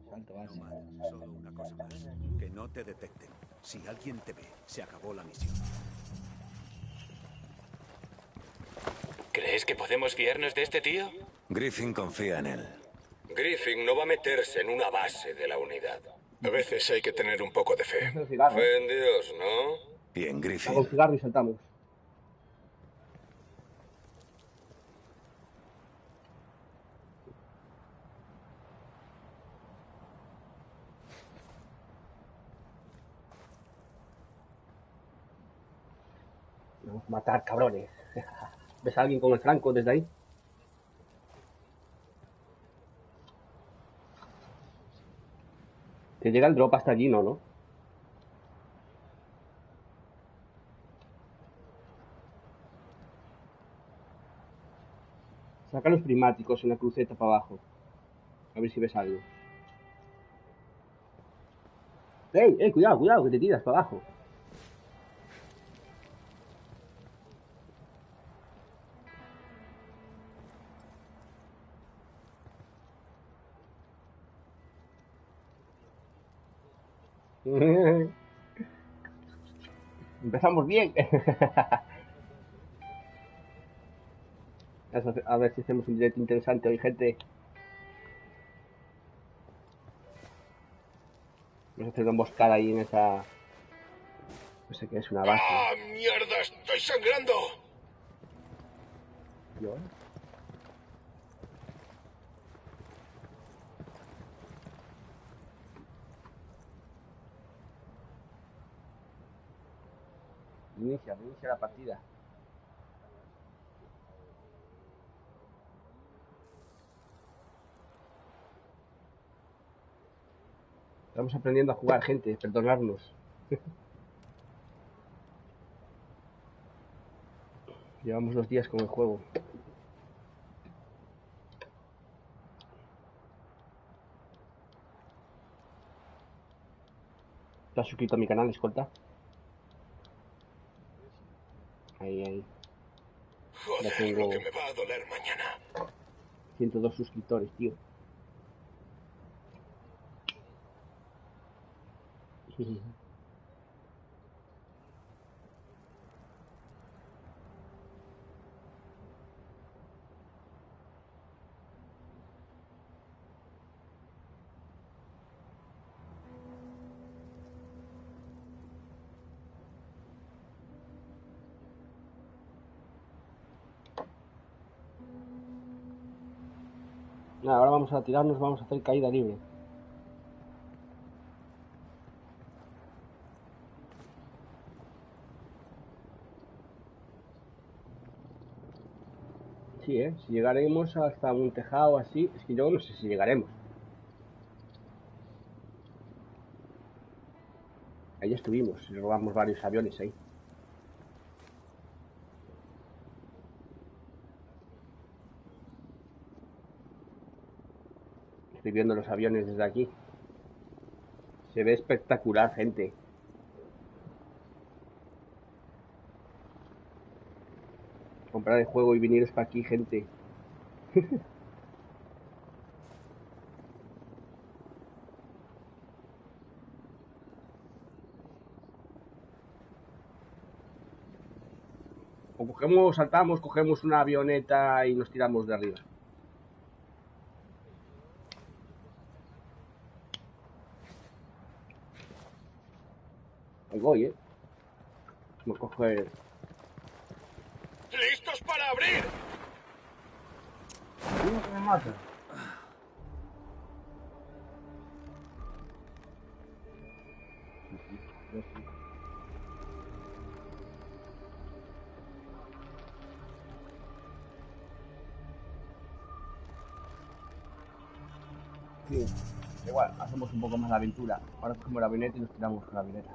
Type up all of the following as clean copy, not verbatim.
Salto base. No mal, solo una cosa más. Que no te detecten. Si alguien te ve, se acabó la misión. ¿Crees que podemos fiarnos de este tío? Griffin confía en él. Griffin no va a meterse en una base de la unidad. A veces hay que tener un poco de fe. Es el cigarro. Fe en Dios, ¿no? Y en Hago un Griffin. cigarro y saltamos. Vamos a matar, cabrones. ¿Ves a alguien con el franco desde ahí? Que llega el drop hasta allí, ¿no? Saca los prismáticos en la cruceta para abajo. A ver si ves algo. ¡Ey! Cuidado, cuidado, que te tiras para abajo. Empezamos bien. A ver si hacemos un directo interesante hoy, gente. Vamos a hacer una emboscada ahí en esa... No sé qué es, una base. ¡Ah, mierda! ¡Estoy sangrando! Yo, Inicia la partida. Estamos aprendiendo a jugar, gente, perdonarnos. Llevamos 2 días con el juego. ¿Te has suscrito a mi canal, escolta? Ahí. Ya Joder, tengo lo que me va a doler mañana. 102 suscriptores, tío. Nada, ahora vamos a tirarnos, vamos a hacer caída libre. Sí, si llegaremos hasta un tejado así, es que yo no sé si llegaremos. Ahí estuvimos, y robamos varios aviones ahí. Estoy viendo los aviones desde aquí. Se ve espectacular, gente. Comprar el juego y veniros para aquí, gente. O cogemos, saltamos, cogemos una avioneta y nos tiramos de arriba. Ahí voy, Vamos a coger... ¡Listos para abrir! Uno que me mata. Sí, igual, hacemos un poco más la aventura. Ahora cogemos la avioneta y nos tiramos con la avioneta.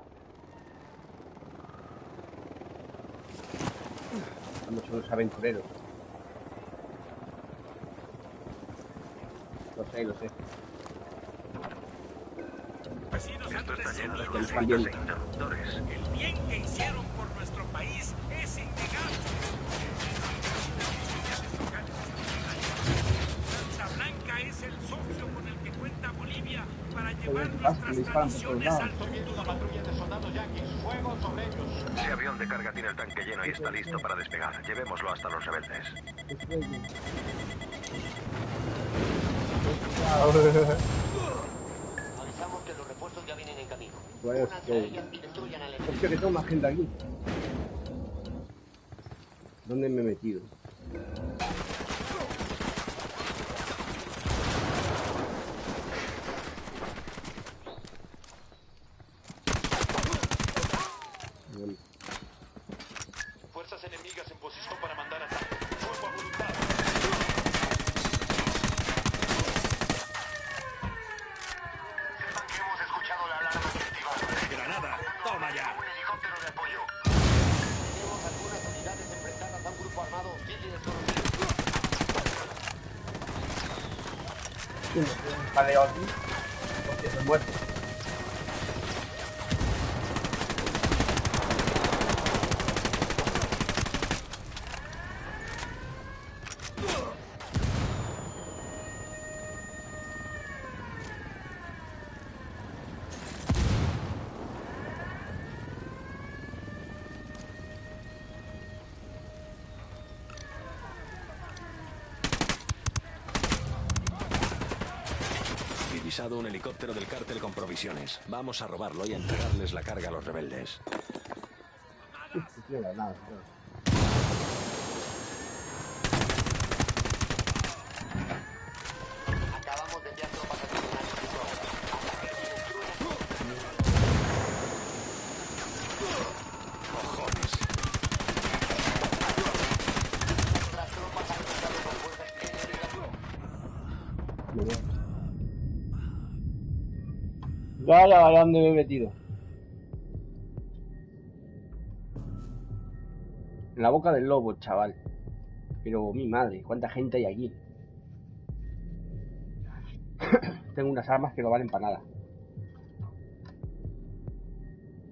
Vamos a los aventureros. Lo sé. Vecinos, Esto está lleno de Están conflictos viendo. e interruptores. el bien que hicieron por nuestro país es innegable. Carta Blanca es el socio con el que cuenta Bolivia Me disparan por todos lados. Ese avión de carga tiene el tanque lleno y está listo para despegar. Llevémoslo hasta los rebeldes. Avisamos que los refuerzos ya vienen en camino. Vaya, Únanse a ellos y destruyan al enemigo. hostia, que tengo más gente aquí. ¿Dónde me he metido? Fuerzas enemigas en posición para mandar ataque. Fuego a voluntad. Sepan que hemos escuchado la alarma activada. ¡Granada! ¡Toma ya! Un helicóptero de apoyo. Tenemos algunas unidades enfrentadas a un grupo armado hostil y desconocido. Vale, aquí. Hostia, estoy muerto. Divisado un helicóptero del cártel con provisiones. Vamos a robarlo y a entregarles la carga a los rebeldes. No tiene nada, claro. Acabamos de enviar tropas adicionales de su obra. Hasta que se destruyan. ¡Cojones! Las tropas han entrado con fuerzas enemigas. Me voy. Vaya, ¿dónde me he metido? En la boca del lobo, chaval. Pero mi madre, ¿cuánta gente hay aquí? Tengo unas armas que no valen para nada.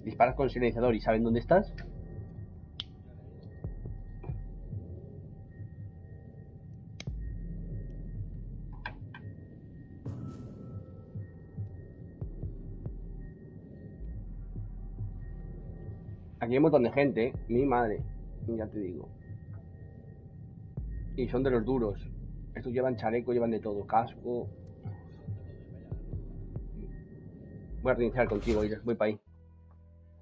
Disparas con silenciador y saben dónde estás. Aquí hay un montón de gente, ¿eh? Mi madre, ya te digo. Y son de los duros. Estos llevan chaleco, llevan de todo, casco. Voy a reiniciar contigo, voy para ahí.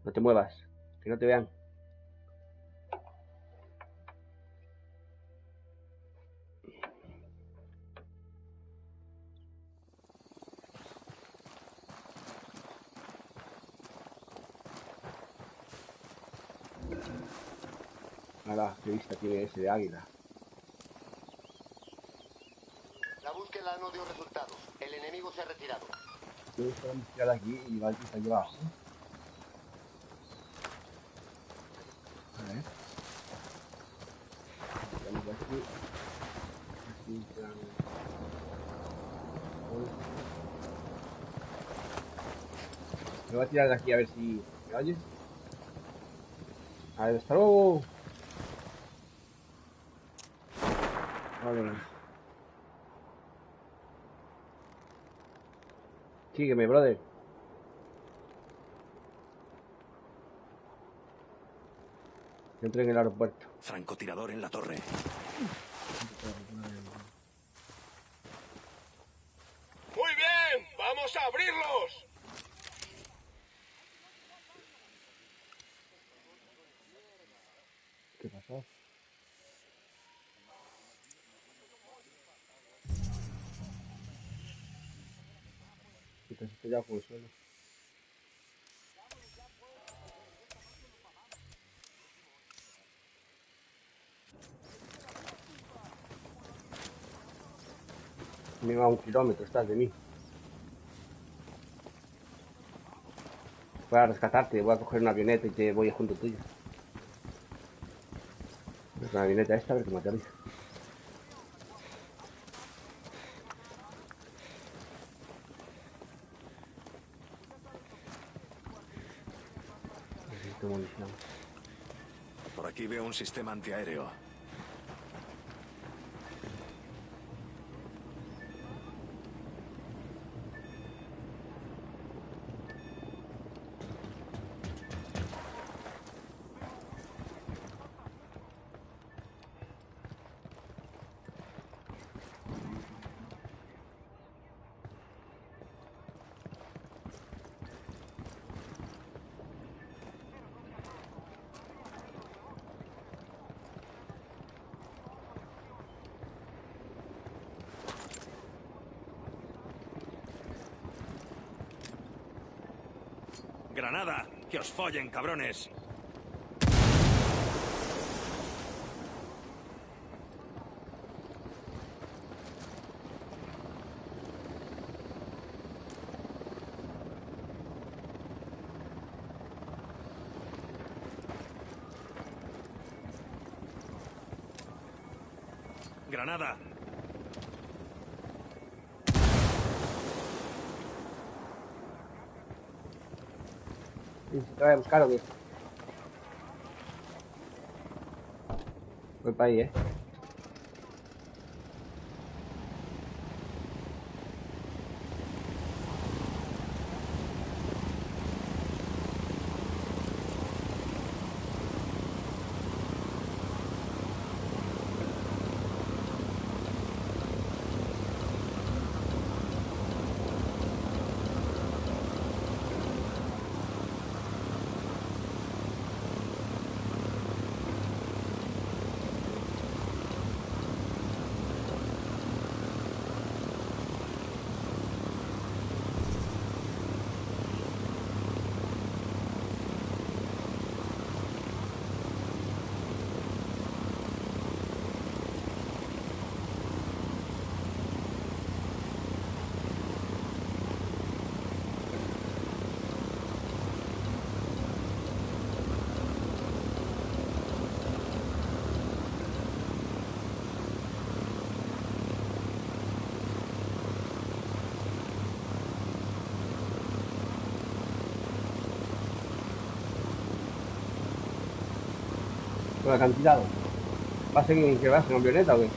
No te muevas, que no te vean. Nada, qué vista tiene ese de águila. La búsqueda no dio resultados. El enemigo se ha retirado. Yo voy a tirar aquí y va aquí abajo. A ver. Tiramos aquí. Aquí tiramos. Me voy a tirar de aquí a ver si me oyes. A ver, hasta luego. Vale. Sígueme, brother. Entré en el aeropuerto. Francotirador en la torre. Muy bien, vamos a abrirlos. ¿Qué pasó? ¿Qué te has estrellado por el suelo? Mira, a 1 kilómetro estás de mí. Voy a rescatarte, voy a coger una avioneta y te voy junto tuyo. Pues la avioneta esta, a ver qué materializa. Necesito munición. Por aquí veo un sistema antiaéreo. ¡Granada! ¡Que os follen, cabrones! ¡Granada! ¿Y si te voy a buscar o qué? Voy para ahí, con el acantilado. ¿Va a seguir que vas en avioneta o qué?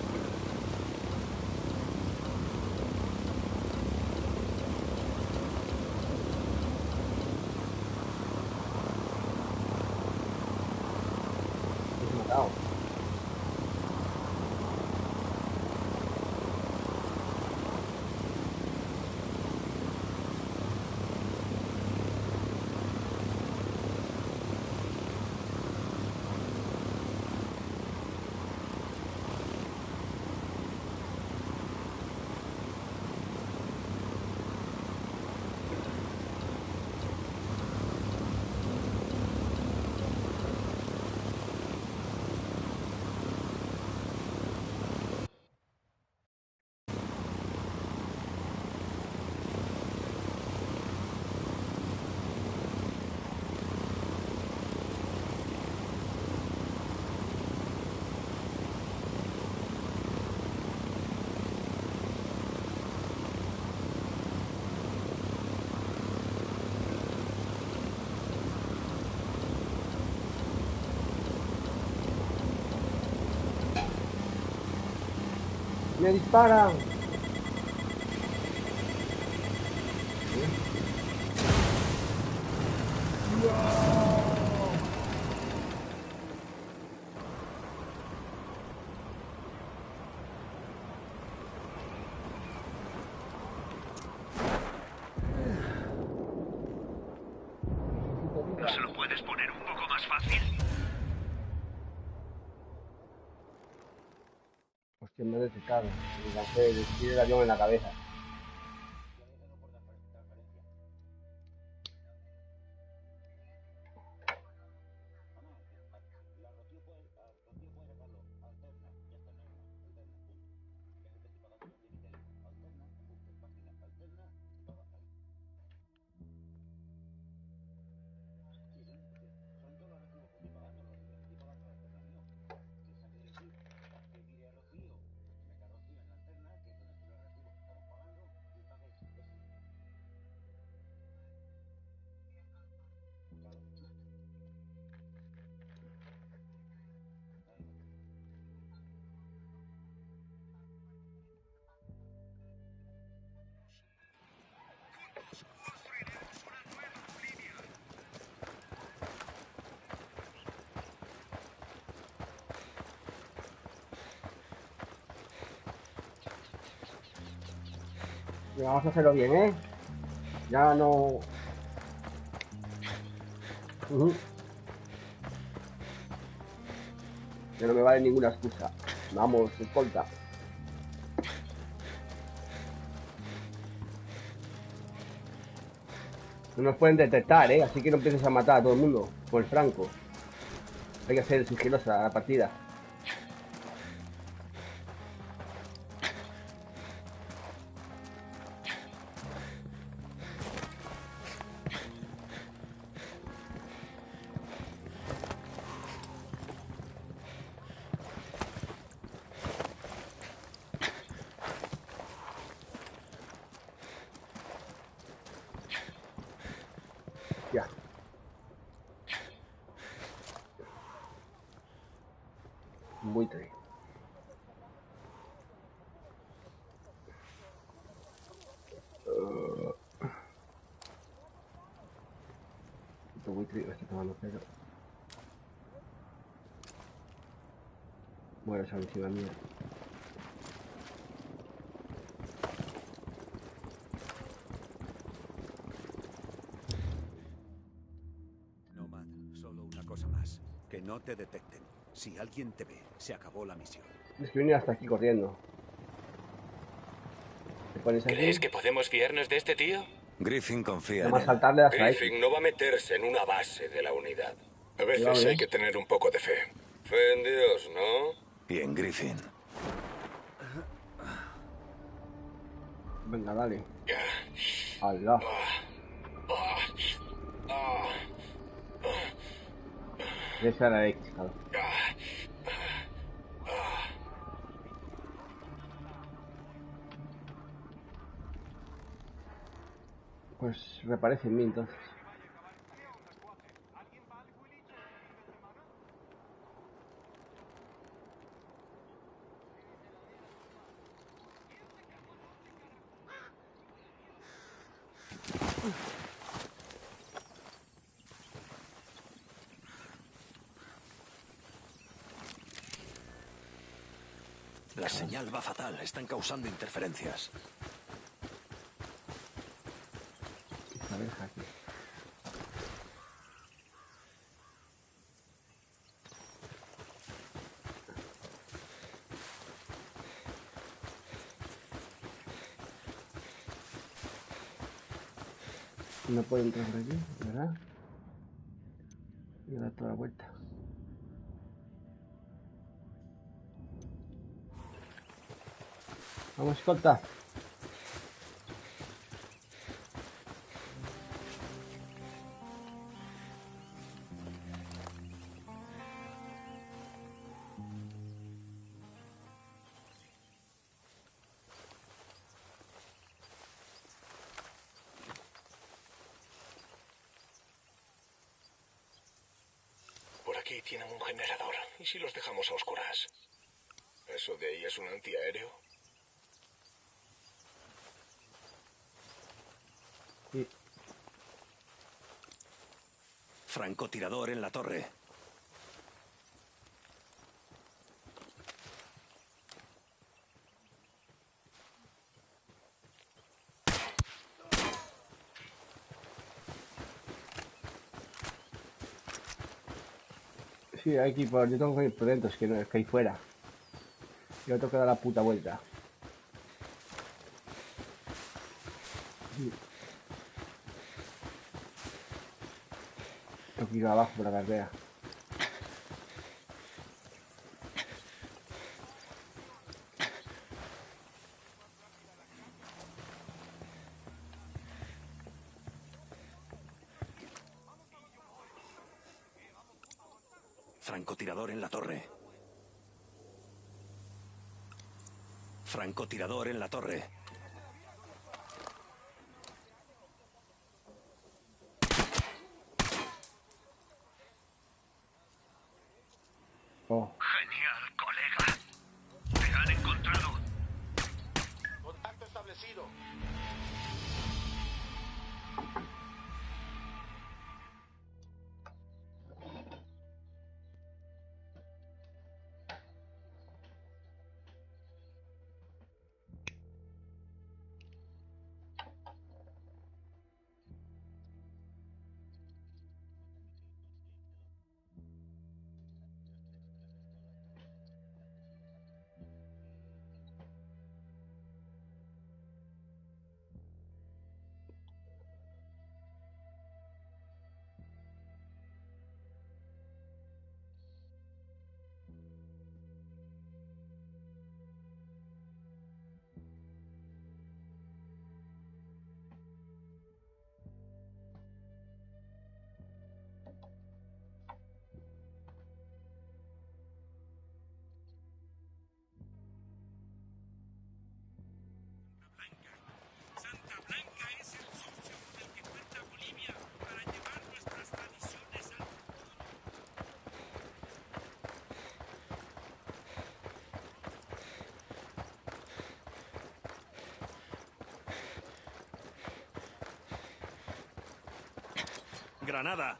Me he matado. ¡Me disparan! ¿No se lo puedes poner un poco más fácil? Hostia, me he detectado. Me lancé el avión en la cabeza. Venga, vamos a hacerlo bien, ¿eh? Ya no... Ya no me vale ninguna excusa. Vamos, escolta. No nos pueden detectar, así que no empieces a matar a todo el mundo con el franco. Hay que ser sigilosa la partida. Ya. Un buitre. Este buitre me está tomando pelo. Bueno, esa encima mía. Nomad, solo una cosa más. Que no te detecten. Si alguien te ve, se acabó la misión. Es que venir hasta aquí corriendo. ¿Te pones aquí? ¿Crees que podemos fiarnos de este tío? Griffin confía Nada en más él. saltarle hasta X. Griffin no va a meterse en una base de la unidad. A Ya veces ves. hay que tener un poco de fe. Fe en Dios, ¿no? Y en Griffin. Venga, dale. Allah. Esa era X, claro. Pues reparece en mí entonces. La señal va fatal. Están causando interferencias. A ver, aquí. No puedo entrar por aquí, ¿verdad? Voy a dar toda la vuelta. Vamos, escolta. Por aquí tienen un generador. ¿Y si los dejamos a oscuras? ¿Eso de ahí es un antiaéreo? Sí. Francotirador en la torre. Sí, aquí por. Yo tengo que ir por dentro, es que no, es que hay fuera. Yo tengo que dar la puta vuelta. Tengo que ir abajo por la carrera. Francotirador en la torre. Francotirador en la torre. Oh, Genial, colega. Te han encontrado. Contacto establecido. ¡Granada!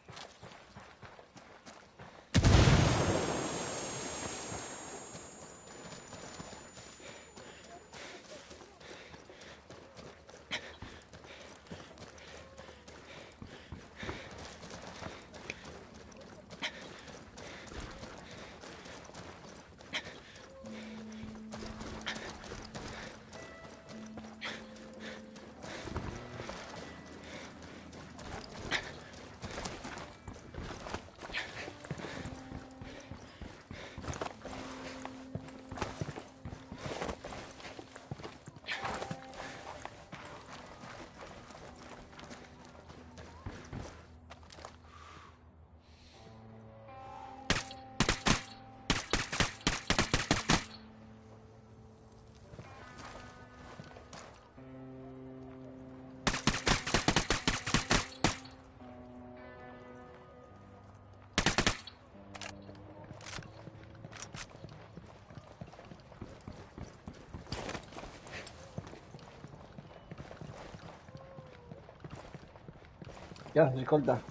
Ya, se escolta.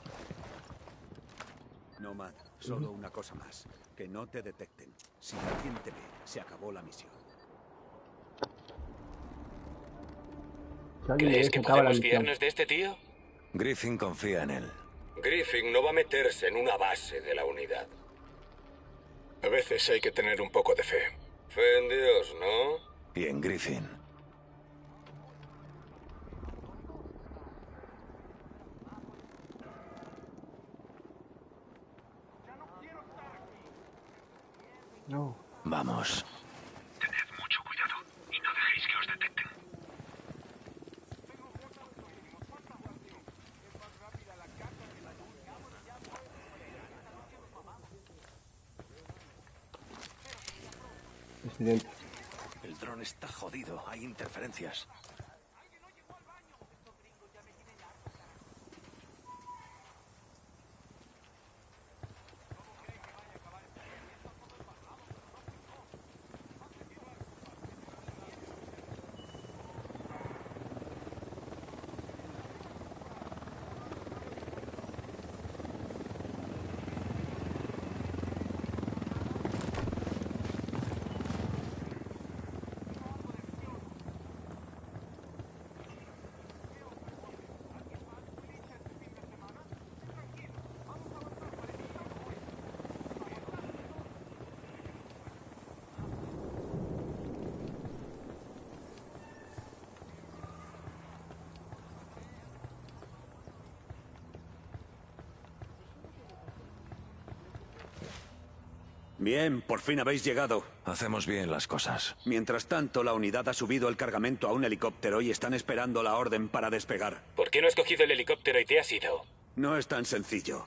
Nomad, solo una cosa más. Que no te detecten. Si alguien te ve, se acabó la misión. Si alguien ¿Crees ve, que se acaba la podemos misión. fiarnos de este tío? Griffin confía en él. Griffin no va a meterse en una base de la unidad. A veces hay que tener un poco de fe. Fe en Dios, ¿no? Y en Griffin. No. Vamos. Tened mucho cuidado y no dejéis que os detecten. Presidente. El dron está jodido. Hay interferencias. Bien, por fin habéis llegado. Hacemos bien las cosas. Mientras tanto, la unidad ha subido el cargamento a un helicóptero y están esperando la orden para despegar. ¿Por qué no has cogido el helicóptero y te has ido? No es tan sencillo.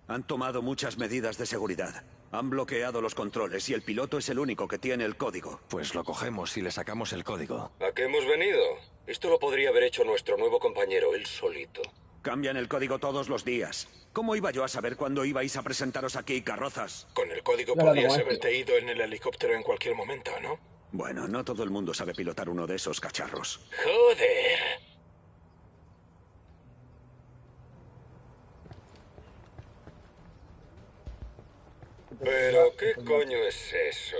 Han tomado muchas medidas de seguridad. Han bloqueado los controles y el piloto es el único que tiene el código. Pues lo cogemos y le sacamos el código. ¿A qué hemos venido? Esto lo podría haber hecho nuestro nuevo compañero, él solito. Cambian el código todos los días. ¿Cómo iba yo a saber cuándo ibais a presentaros aquí, carrozas? Con el código Claro, podías como haberte ido en el helicóptero en cualquier momento, ¿no? Bueno, no todo el mundo sabe pilotar uno de esos cacharros. ¡Joder! Pero, ¿qué coño es eso?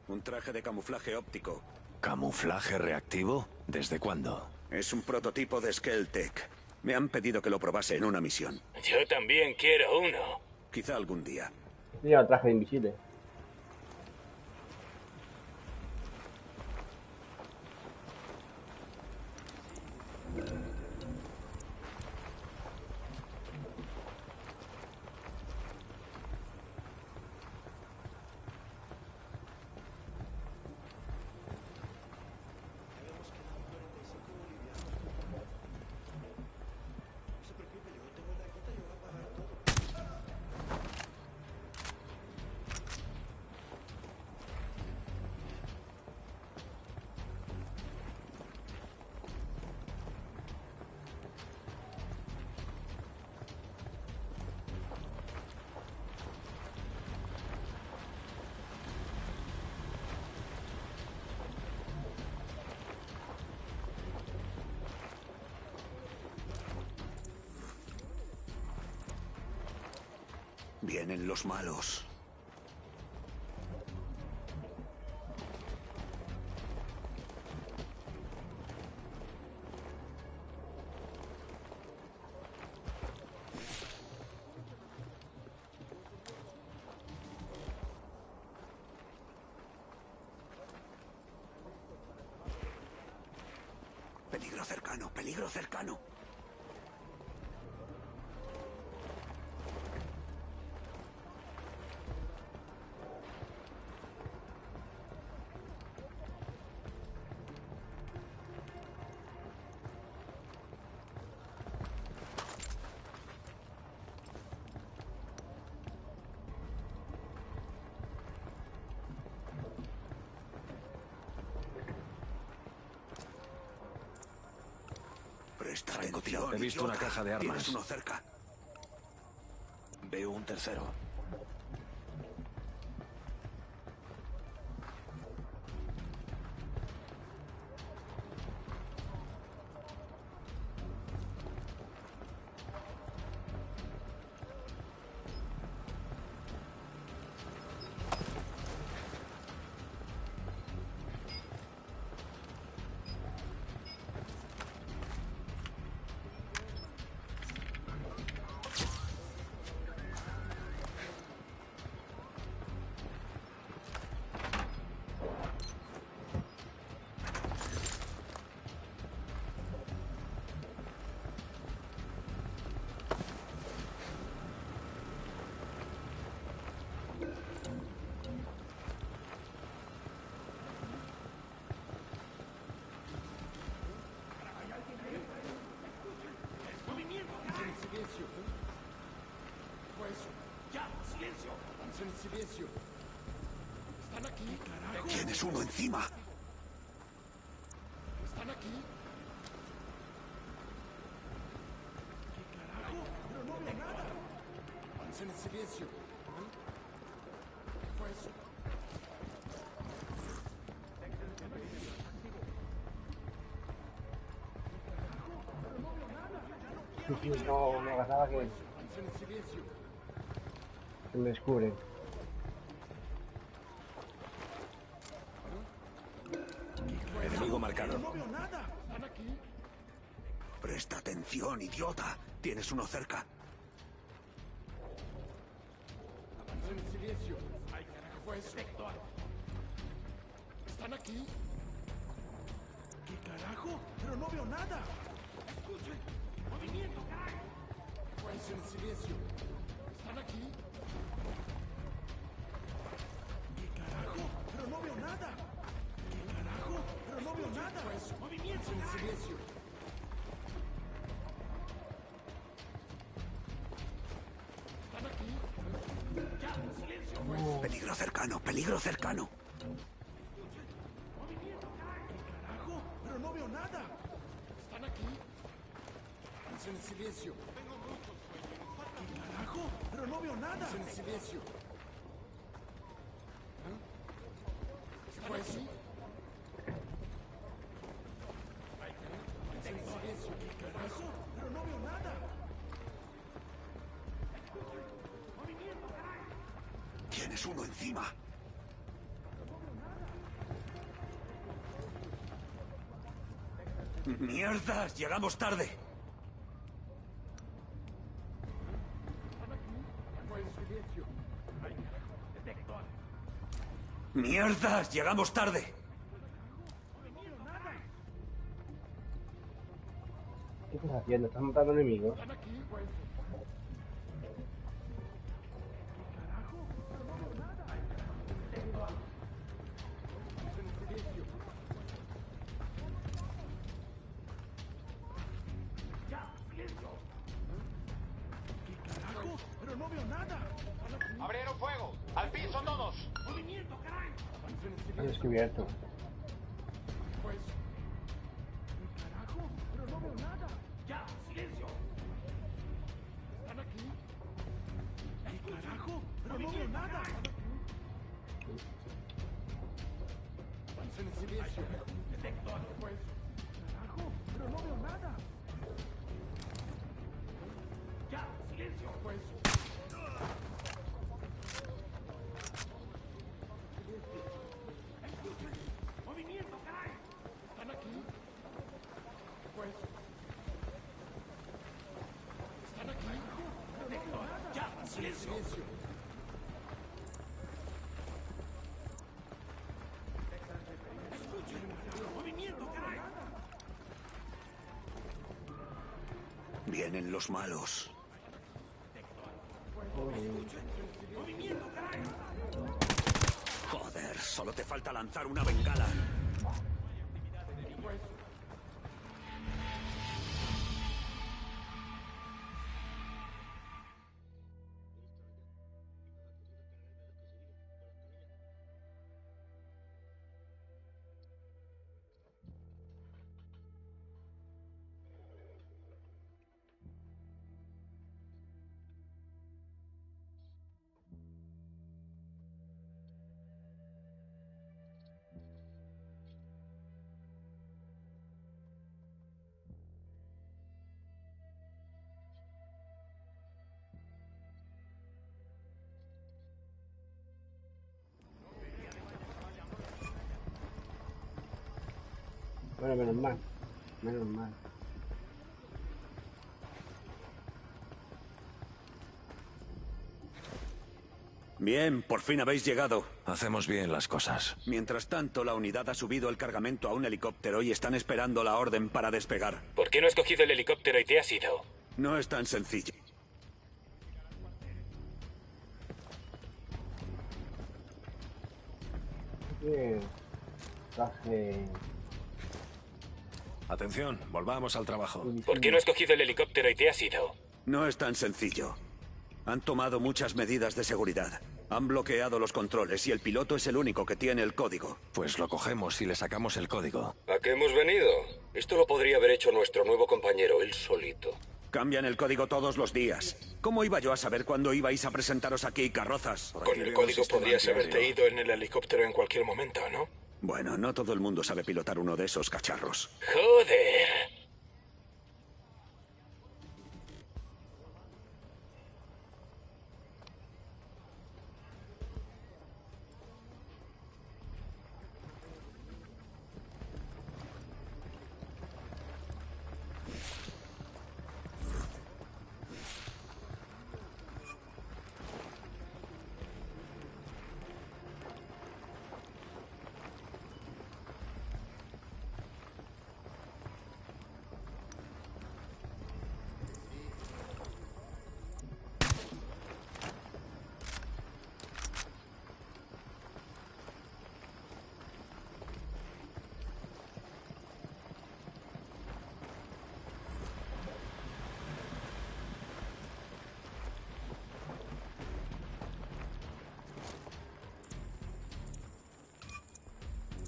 Un traje de camuflaje óptico. ¿Camuflaje reactivo? ¿Desde cuándo? Es un prototipo de Skeltec. Me han pedido que lo probase en una misión. Yo también quiero uno. Quizá algún día. Tenía el traje invisible. Vienen los malos. Peligro cercano, peligro cercano. Presta atención, He visto una idiota. caja de armas. Tienes uno cerca. Veo un tercero. Tienes uno encima. ¿Están aquí? ¿Qué carajo? Pero no veo nada. Mantén en silencio. ¿Qué fue eso? No me hagas nada que Mantén en silencio. me descubren. Enemigo marcado. No veo nada. ¿Están aquí? Presta atención, idiota. Tienes uno cerca. Mantén en silencio. Ay, carajo, fue eso. ¿Están aquí? ¿Qué carajo? Pero no veo nada. Escuchen. Movimiento, carajo. Mantén en silencio. ¿Están aquí? ¿Qué carajo? Pero no veo nada. ¿Qué carajo? Pero no veo nada. Movimiento, en silencio. ¿Están aquí? Ya, silencio. Peligro cercano, peligro cercano. ¿Qué carajo? Pero no veo nada. ¿Están aquí? Mantén en silencio. Tengo mucho sueño. ¿Qué carajo? Pero no veo nada. Mantén en silencio. ¿Qué fue eso? Mantén en silencio. ¿Qué carajo? Pero no veo nada. Tienes uno encima. ¡Mierda! ¡Llegamos tarde! ¡Mierda! ¡Llegamos tarde! ¿Qué estás haciendo? ¿Estás matando enemigos? ¿Qué carajo? Pero no veo nada. ¡Abrieron fuego! ¡Al piso todos! ¡Movimiento, caray! He descubierto. Pues... ¿qué carajo? Pero no veo nada. ¡Ya! ¡Silencio! ¿Están aquí? ¿Qué carajo? Pero no veo nada. Mantén en silencio. Detector. Pues... ¿carajo? Pero no veo nada. Ya, silencio. Pues... ¡Ya! ¡Silencio! Vienen los malos. Joder, solo te falta lanzar una bengala. Bueno, menos mal. Menos mal. Bien, por fin habéis llegado. Hacemos bien las cosas. Mientras tanto, la unidad ha subido el cargamento a un helicóptero y están esperando la orden para despegar. ¿Por qué no has cogido el helicóptero y te has ido? No es tan sencillo. Bien. Traje... Atención, volvamos al trabajo. ¿Por qué no has cogido el helicóptero y te has ido? No es tan sencillo. Han tomado muchas medidas de seguridad. Han bloqueado los controles y el piloto es el único que tiene el código. Pues lo cogemos y le sacamos el código. ¿A qué hemos venido? Esto lo podría haber hecho nuestro nuevo compañero, él solito. Cambian el código todos los días. ¿Cómo iba yo a saber cuándo ibais a presentaros aquí, carrozas? Con el código podrías haberte ido en el helicóptero en cualquier momento, ¿no? Bueno, no todo el mundo sabe pilotar uno de esos cacharros. ¡Joder!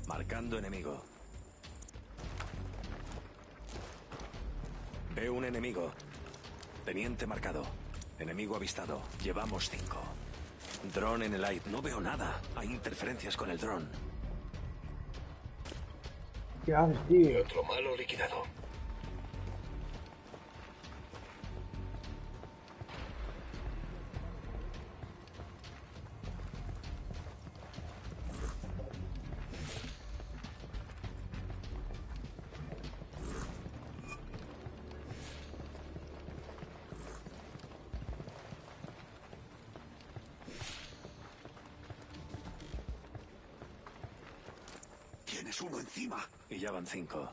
Marcando enemigo. Veo un enemigo. Teniente marcado. Enemigo avistado. Llevamos 5. Dron en el aire. No veo nada. Hay interferencias con el dron. ¿Qué haces, Y tío? otro malo liquidado. Tienes uno encima. Y ya van 5.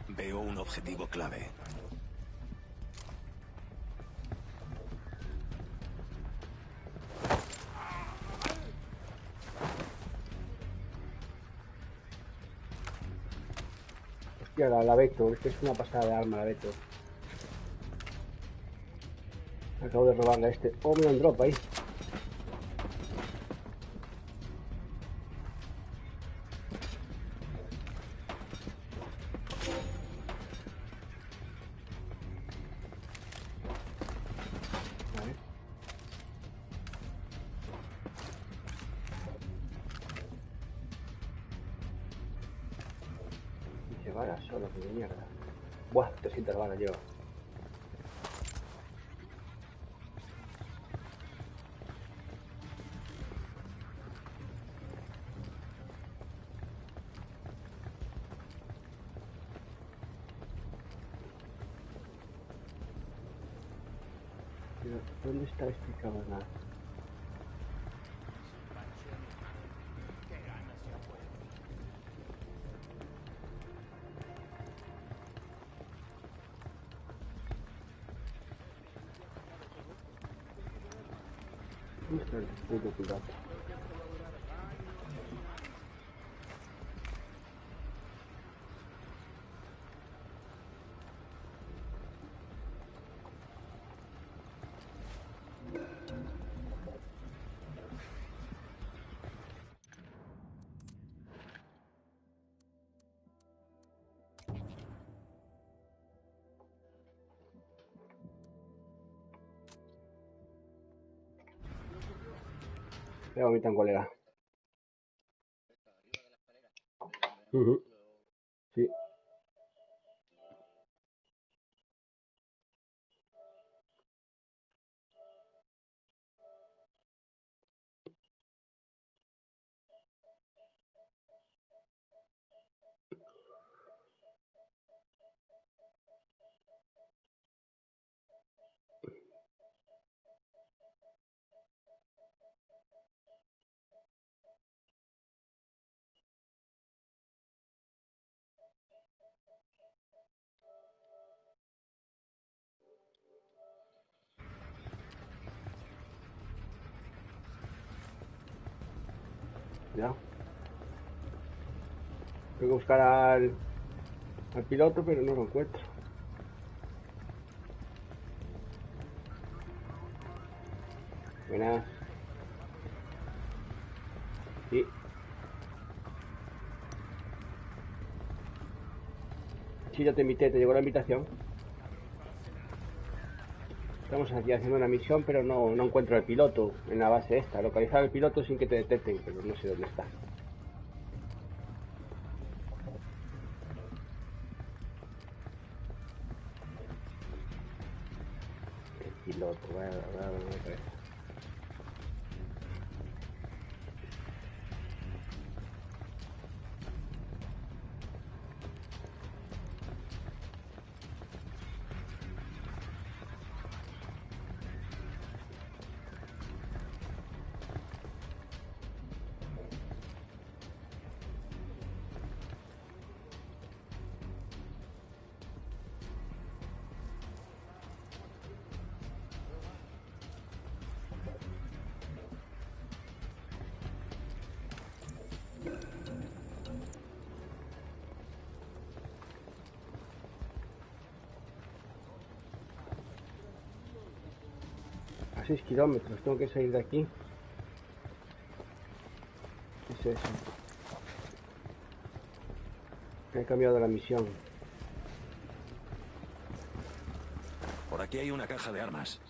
Veo un objetivo clave. Hostia, la Vector. Es que es una pasada de arma, la Vector. Acabo de robarle a este. Oh, mira un drop ahí. balas solo, que de mierda. Buah, 300 balas lleva. Pero, ¿dónde está este cabrón? ¿Dónde está el puto piloto? Me vomita un colega. Sí. Ya. Tengo que buscar al piloto, pero no lo encuentro. Buenas. Sí. Sí, ya te invité, te llegó la invitación. Estamos aquí haciendo una misión, pero no encuentro al piloto en la base esta. Localizar al piloto sin que te detecten, pero no sé dónde está. El piloto, vaya, cabeza. A 6 kilómetros, tengo que salir de aquí. ¿Qué es eso? He cambiado la misión. Por aquí hay una caja de armas.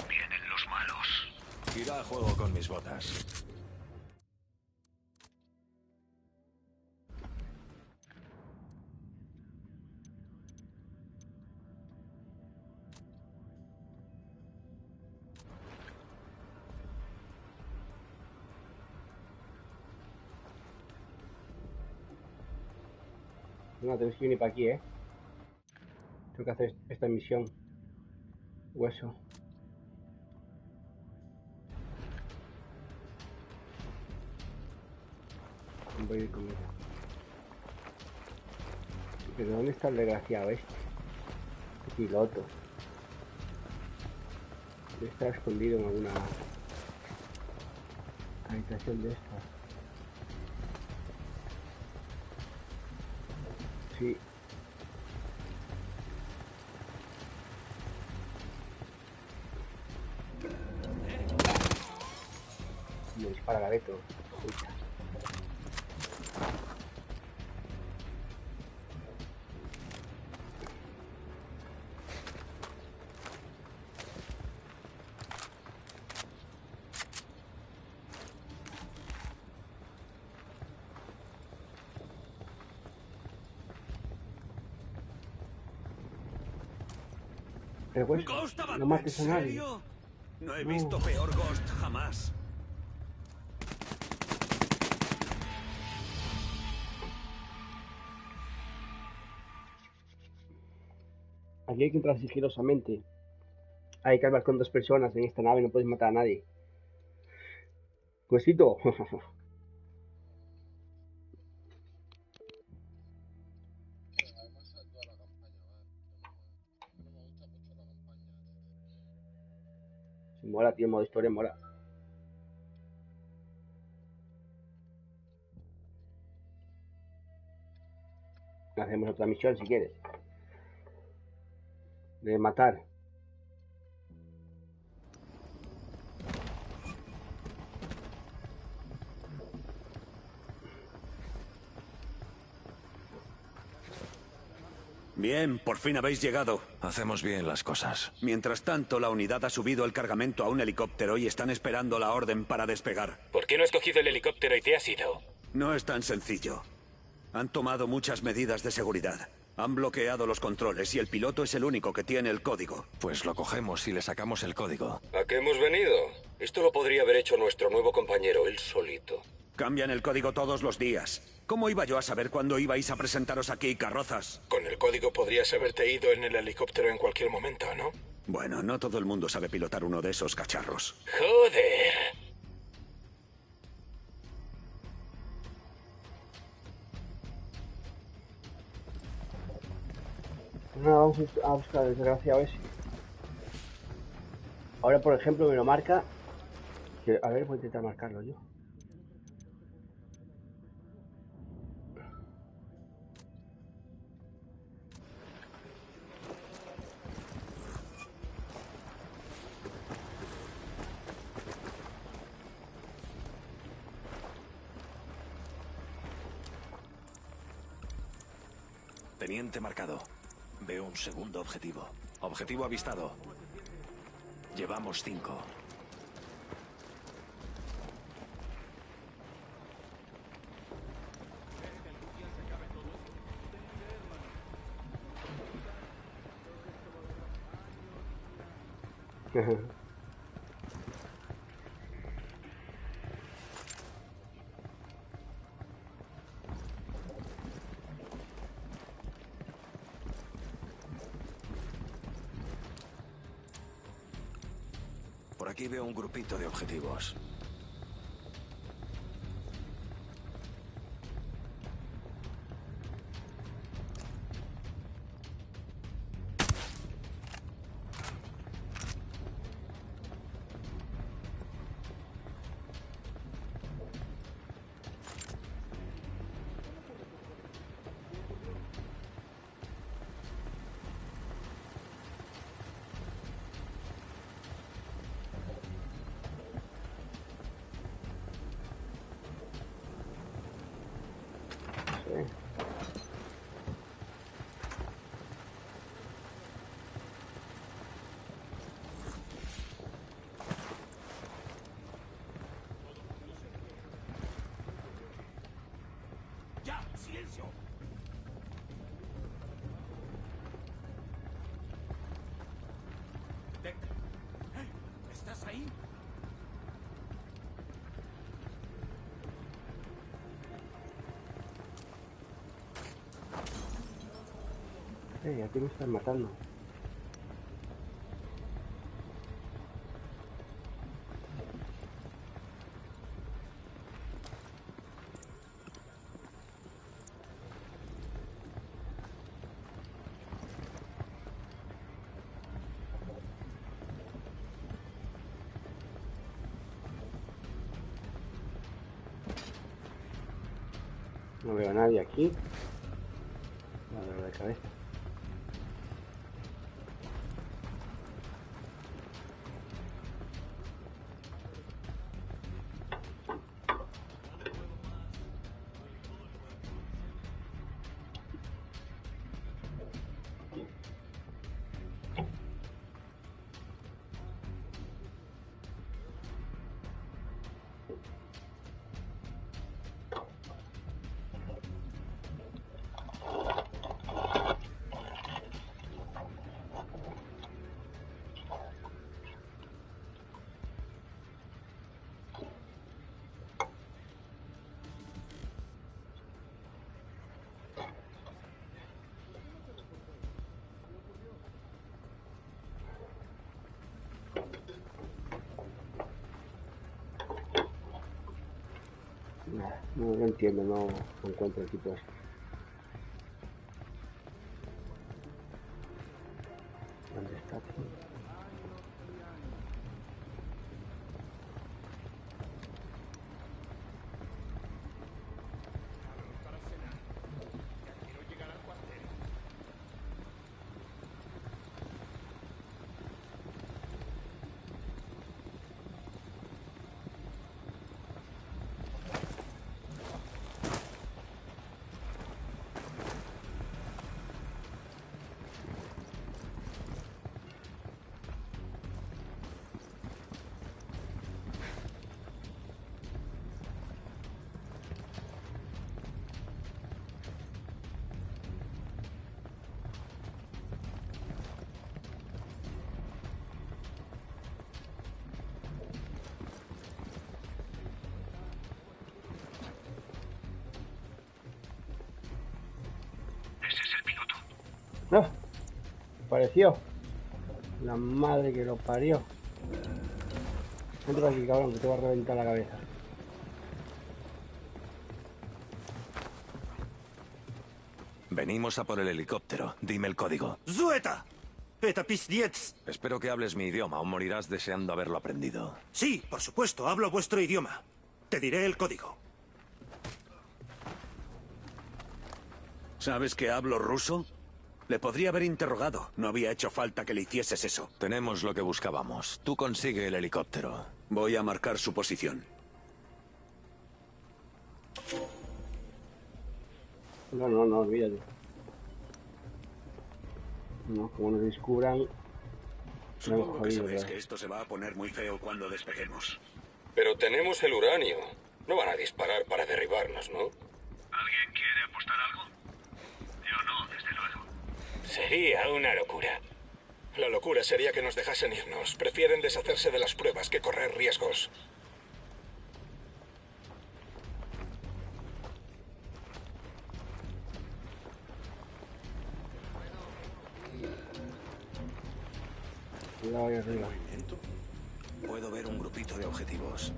Vienen los malos. Irá a juego con mis botas. No, tenéis que venir para aquí, Tengo que hacer esta misión. Hueso. Voy a ir conmigo. ¿Pero dónde está el desgraciado este? El piloto. Debe estar escondido en alguna habitación de estas. Sí. Me dispara la Beto. Pero pues, ¿Ghost Abad? no mates a ¿En nadie. serio? No he visto peor Ghost jamás. Aquí hay que entrar sigilosamente. Hay que hablar con 2 personas en esta nave, no puedes matar a nadie. Cuesito. Mola, tío, modo historia mola. Hacemos otra misión si quieres. De matar. Bien, por fin habéis llegado. Hacemos bien las cosas. Mientras tanto, la unidad ha subido el cargamento a un helicóptero y están esperando la orden para despegar. ¿Por qué no has cogido el helicóptero y te has ido? No es tan sencillo. Han tomado muchas medidas de seguridad. Han bloqueado los controles y el piloto es el único que tiene el código. Pues lo cogemos y le sacamos el código. ¿A qué hemos venido? Esto lo podría haber hecho nuestro nuevo compañero, él solito. Cambian el código todos los días. ¿Cómo iba yo a saber cuándo ibais a presentaros aquí, carrozas? Con el código podrías haberte ido en el helicóptero en cualquier momento, ¿no? Bueno, no todo el mundo sabe pilotar uno de esos cacharros. ¡Joder! No, vamos a buscar al desgraciado ese. Ahora, por ejemplo, me lo marca. A ver, voy a intentar marcarlo yo. Teniente marcado. Veo un segundo objetivo. Objetivo avistado. Llevamos 5. Por aquí veo un grupito de objetivos. ¡Ya! ¡Silencio! Deck. ¿Estás ahí? Aquí me están matando. No veo a nadie aquí. Vale, de cabeza. No entiendo, no encuentro el tipo este. ¿Dónde está aquí? ¡No! Apareció. La madre que lo parió. Entra aquí, cabrón, que te va a reventar la cabeza. Venimos a por el helicóptero. Dime el código. Zueta! Это пиздец! Espero que hables mi idioma o morirás deseando haberlo aprendido. Sí, por supuesto, hablo vuestro idioma. Te diré el código. ¿Sabes que hablo ruso? Le podría haber interrogado. No había hecho falta que le hicieses eso. Tenemos lo que buscábamos. Tú consigue el helicóptero. Voy a marcar su posición. No, olvídate. No, como nos descubran... Supongo que sabéis que esto se va a poner muy feo cuando despeguemos. Pero tenemos el uranio. No van a disparar para derribarnos, ¿no? ¿Alguien quiere apostar algo? Yo no, desde luego. Sería una locura. La locura sería que nos dejasen irnos. Prefieren deshacerse de las pruebas que correr riesgos. Cuidado ahí arriba. Puedo ver un grupito de objetivos.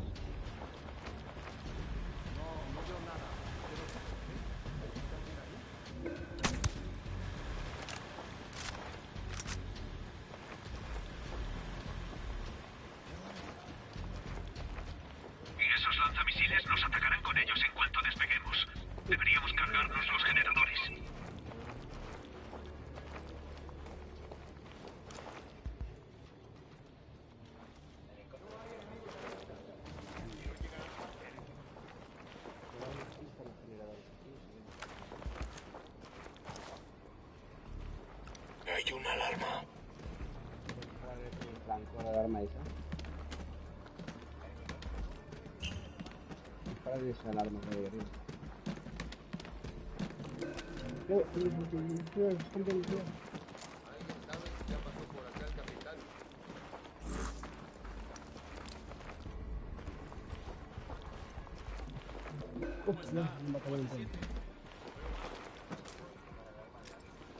Y esos lanzamisiles nos atacarán con ellos en cuanto despeguemos. Deberíamos cargarnos los generadores. Hay una alarma. La alarma esa. Dispara de esa alarma que hay arriba.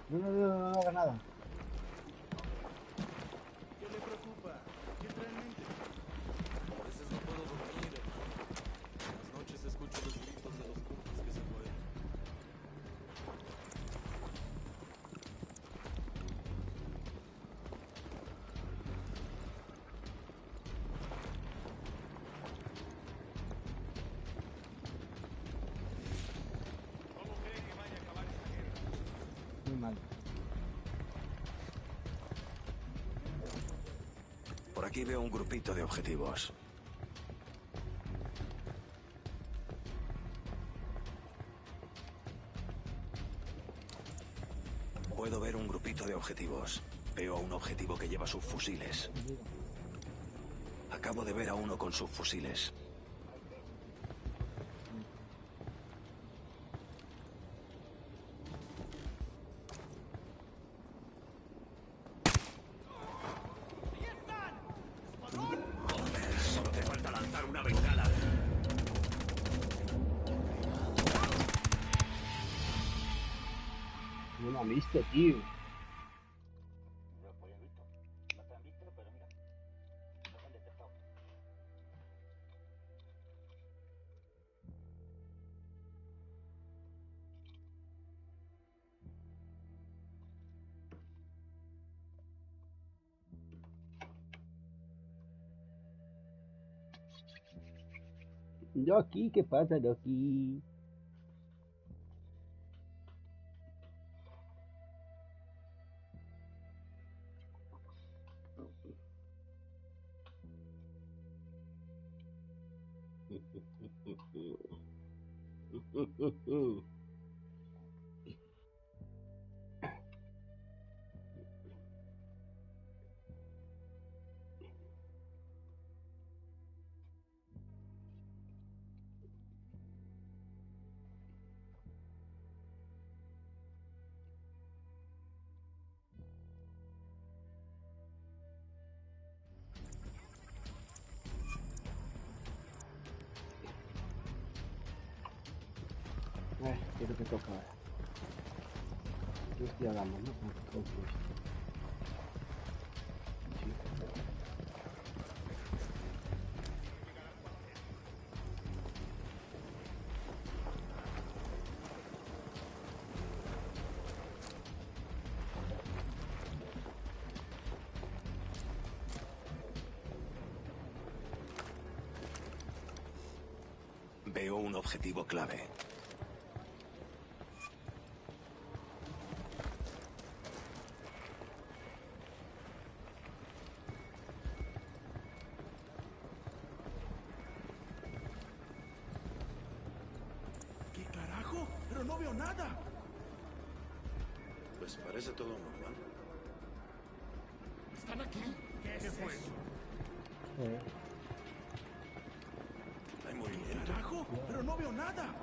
No haga nada. ¿Qué le preocupa? ¿Qué realmente? A veces no puedo dormir. En las noches escucho los gritos de los compas que se fueron. ¿Cómo cree que vaya a acabar esta guerra? Muy mal. Por aquí veo un grupito de objetivos. Puedo ver un grupito de objetivos. Veo a un objetivo que lleva subfusiles. Acabo de ver a uno con subfusiles. Solo te falta lanzar una bengala. No me han visto, tío. Yo aquí, ¿qué pasa yo aquí? ¿Qué es lo que toca ahora? ¿Qué estoy hablando, no? Entonces, sí. Veo un objetivo clave. ¿Qué carajo? Pero no veo nada. Pues parece todo normal. ¿Están aquí? ¿Qué fue eso? Hay movimiento. ¡Carajo! ¡Pero no veo nada!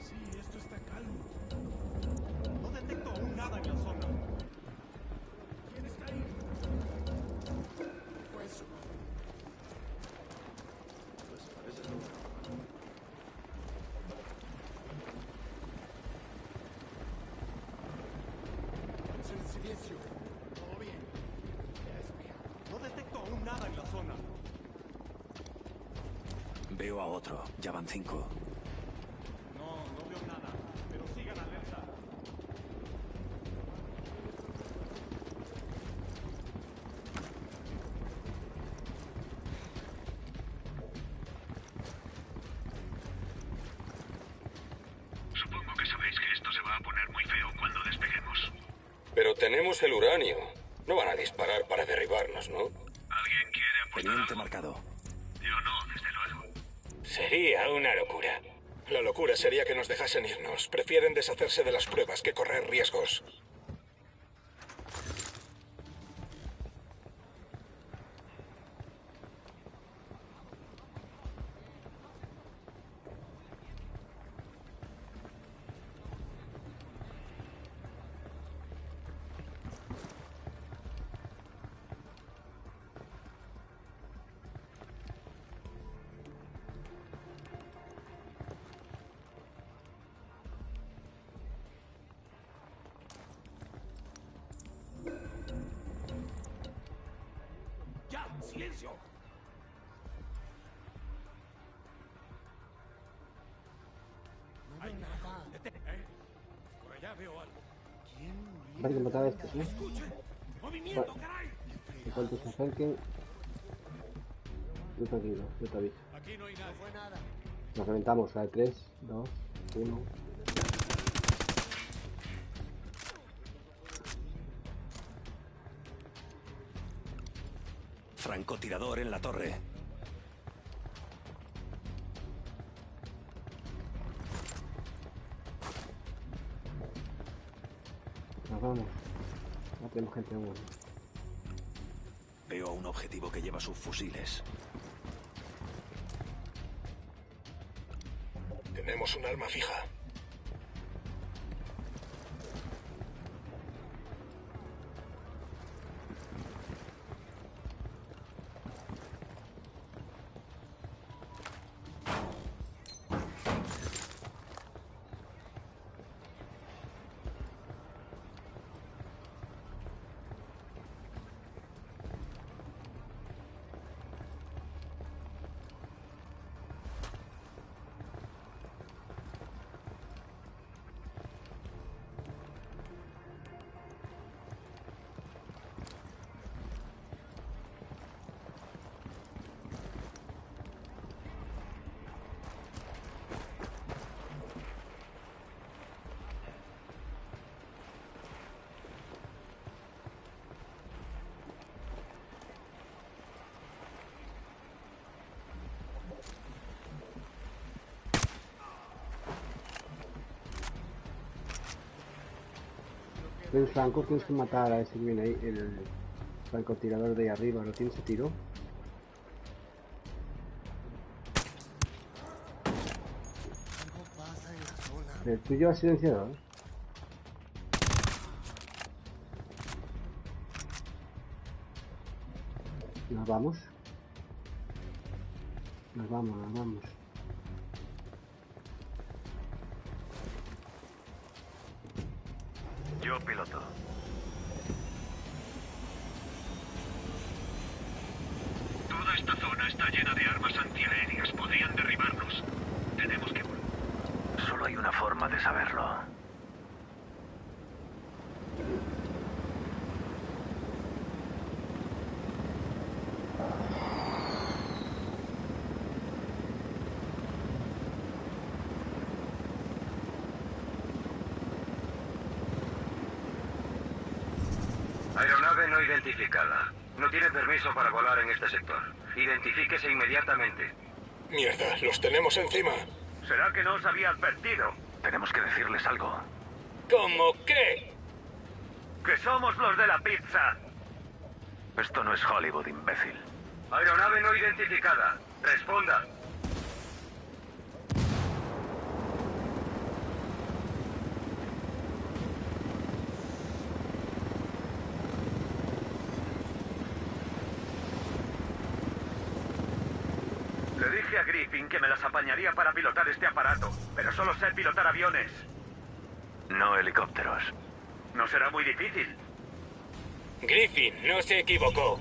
Sí, esto está calmo. No detecto aún nada en la zona. ¿Quién está ahí? ¿Qué fue eso? Pues parece todo normal. Es el silencio. Todo bien. No detecto aún nada en la zona. Veo a otro. Ya van 5. No veo nada. Pero sigan alerta. Supongo que sabéis que esto se va a poner muy feo cuando despeguemos. Pero tenemos el uranio. No van a disparar para derribarnos, ¿no? ¿Alguien quiere apostar Teniente algo? marcado. Yo no, desde luego. Sería una locura. La locura sería que nos dejasen irnos. Prefieren deshacerse de las pruebas que correr riesgos. ¡Ya! ¡Silencio! No veo nada. Por allá veo algo. ¿Quién? Hay que matar a estos, ¿no? ¡Escuchen! ¡Movimiento, caray! En cuanto se acerquen, tú tranquilo, yo te aviso. Aquí no hay nada. No fue nada. Nos reventamos, a 3, 2, 1. Francotirador en la torre. Nos vamos. No tenemos gente aún. Veo a un objetivo que lleva subfusiles. Tenemos un arma fija. ven Franco, tienes que matar a ese que viene ahí, el francotirador de ahí arriba. ¿Lo tienes a tiro? El tuyo ha silenciado, ¿eh? Nos vamos. Nos vamos, nos vamos. Yo piloto. Toda esta zona está llena de armas antiaéreas. Podrían derribarnos. Tenemos que... Solo hay una forma de saberlo. Aeronave no identificada. No tiene permiso para volar en este sector. Identifíquese inmediatamente. Mierda, los tenemos encima. ¿Será que no os había advertido? Tenemos que decirles algo. ¿Cómo qué? ¡Que somos los de la pizza! Esto no es Hollywood, imbécil. Aeronave no identificada. Responda. Le dije a Griffin que me las apañaría para pilotar este aparato, pero solo sé pilotar aviones. No helicópteros. No será muy difícil. Griffin no se equivocó.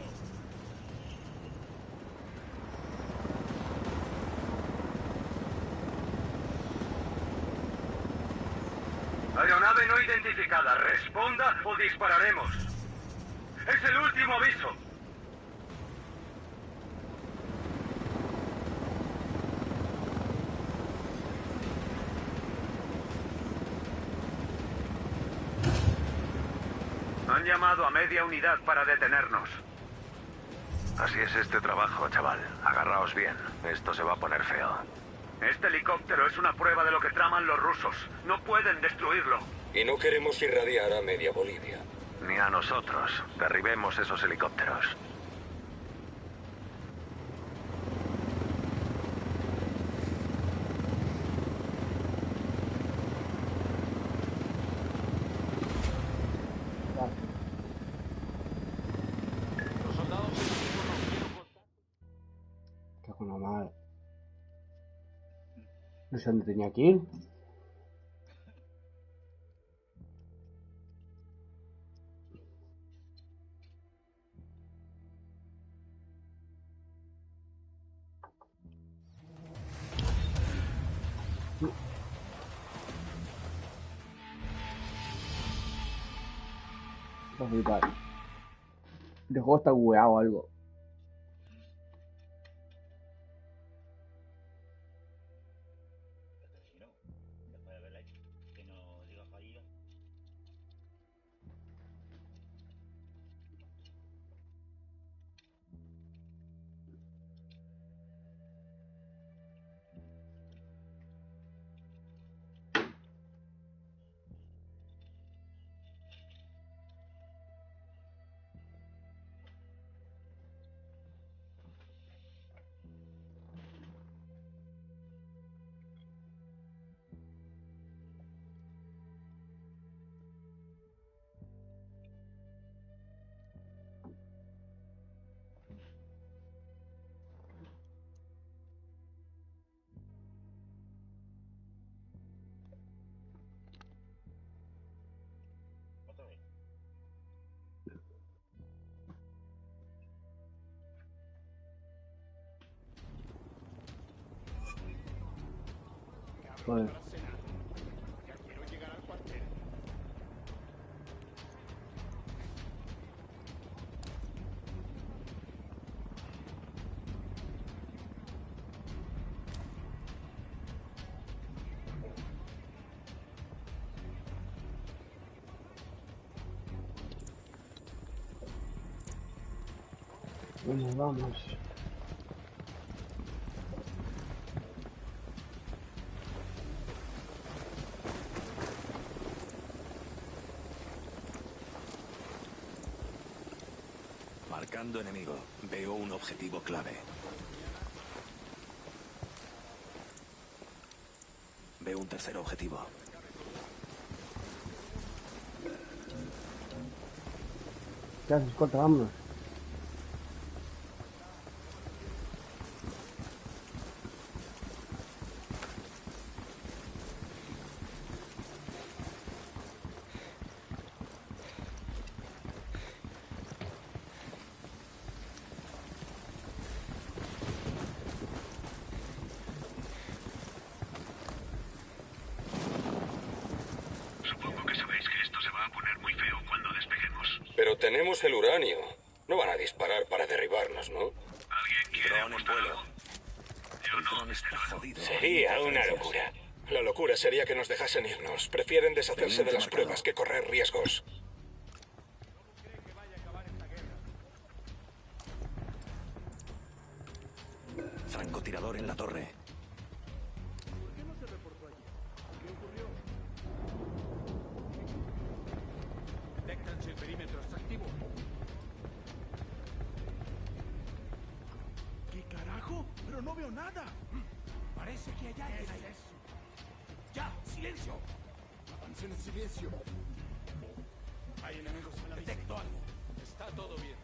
Aeronave no identificada. Responda o dispararemos. Es el último aviso. Han llamado a media unidad para detenernos. Así es este trabajo, chaval. Agarraos bien. Esto se va a poner feo. Este helicóptero es una prueba de lo que traman los rusos. No pueden destruirlo. Y no queremos irradiar a media Bolivia. Ni a nosotros. Derribemos esos helicópteros. Los soldados enemigos rompieron contacto. Qué con mal. No sé dónde tenía que ir. Va a flipar. El juego está bugueado o algo. Joder. Bueno, vamos. Observando enemigo. Veo un objetivo clave. Veo un tercer objetivo. ¿Qué haces, Cota? Vámonos. Pero tenemos el uranio. No van a disparar para derribarnos, ¿no? ¿Alguien quiere apostarlo? Yo no, Está jodido. Sería una locura. La locura sería que nos dejasen irnos. Prefieren deshacerse de las pruebas que correr riesgos. Francotirador en la torre. Detectan si el perímetro está activo. ¿Qué carajo? Pero no veo nada. Parece que hay alguien ahí. ¡Ya! ¡Silencio! Avancen en silencio. Hay enemigos a la vista. Detecto algo. Está todo bien.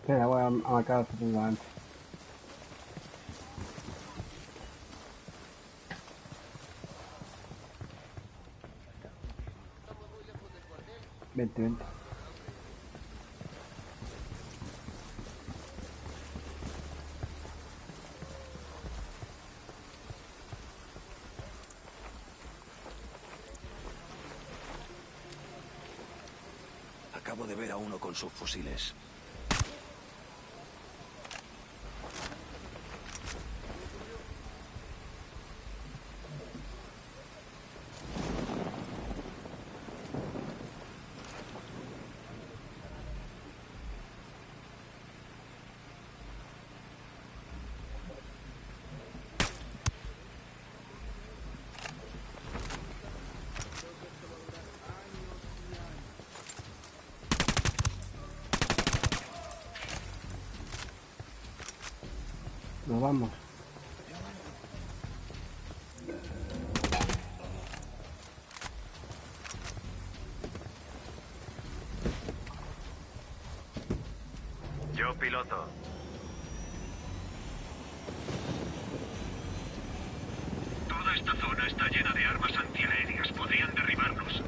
Espera, voy a marcar lo que tengo antes. Vente. Acabo de ver a uno con subfusiles. Nos vamos. Yo piloto. Toda esta zona está llena de armas antiaéreas. Podrían derribarnos.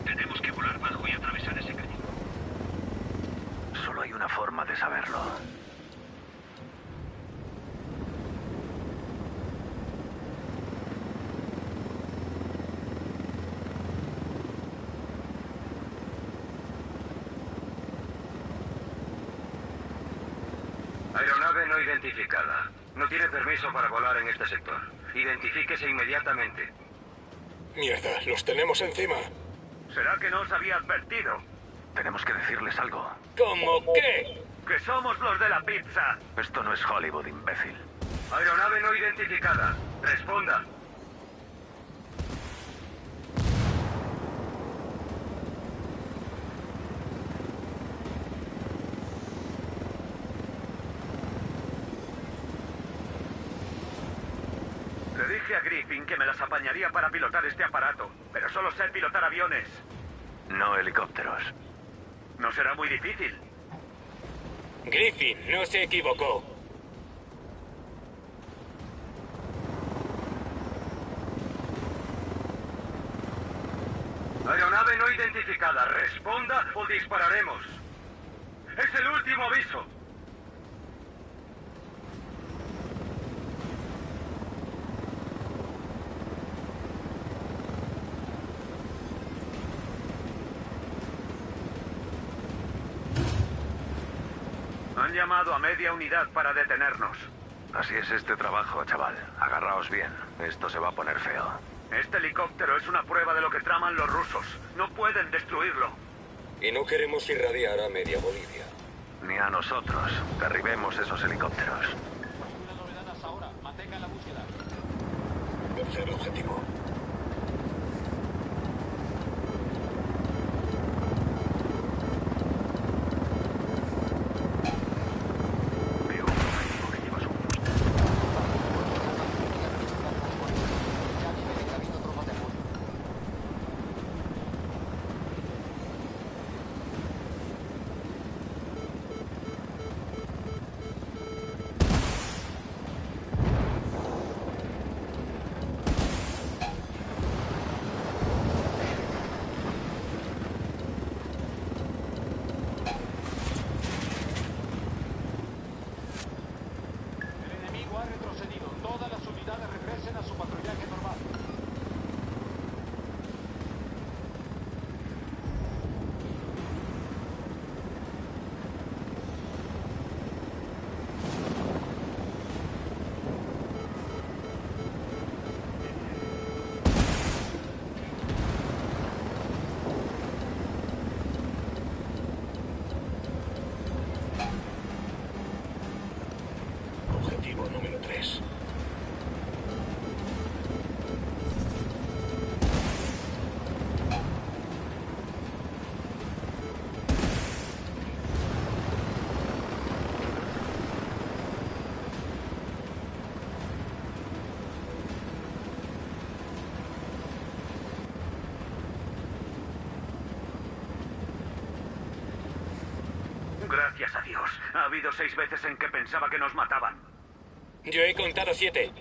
Tenemos que volar bajo y atravesar ese cañón. Solo hay una forma de saberlo. Aeronave no identificada. No tiene permiso para volar en este sector. Identifíquese inmediatamente. Mierda, los tenemos encima. ¿Será que no os había advertido? Tenemos que decirles algo. ¿Cómo qué? ¡Que somos los de la pizza! Esto no es Hollywood, imbécil. Aeronave no identificada. Responda. Le dije a Griffin que me las apañaría para pilotar este aparato, pero solo sé pilotar aviones. No helicópteros. No será muy difícil. Griffin no se equivocó. Aeronave no identificada. Responda o dispararemos. Es el último aviso. Han llamado a media unidad para detenernos. Así es este trabajo, chaval. Agarraos bien. Esto se va a poner feo. Este helicóptero es una prueba de lo que traman los rusos. No pueden destruirlo. Y no queremos irradiar a media Bolivia. Ni a nosotros. Derribemos esos helicópteros. Una novedad hasta ahora. Mantenga la búsqueda. Tercer objetivo. Gracias a Dios. Ha habido 6 veces en que pensaba que nos mataban. Yo he contado 7.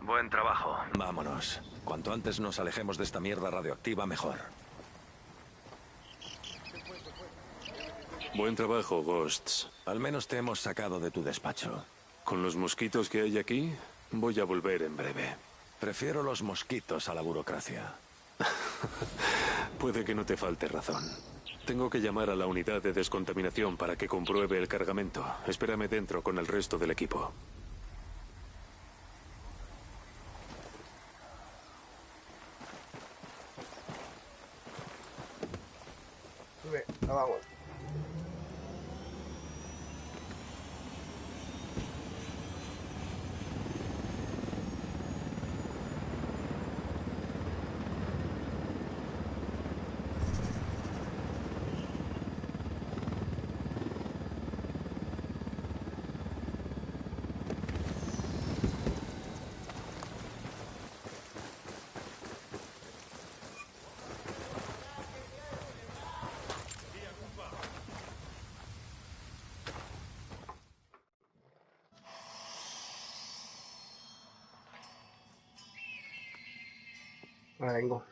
Buen trabajo. Vámonos. Cuanto antes nos alejemos de esta mierda radioactiva, mejor. Buen trabajo, Ghosts. Al menos te hemos sacado de tu despacho. Con los mosquitos que hay aquí, voy a volver en breve. Prefiero los mosquitos a la burocracia. Puede que no te falte razón. Tengo que llamar a la unidad de descontaminación para que compruebe el cargamento. Espérame dentro con el resto del equipo. Sube, vamos. Ahora vengo.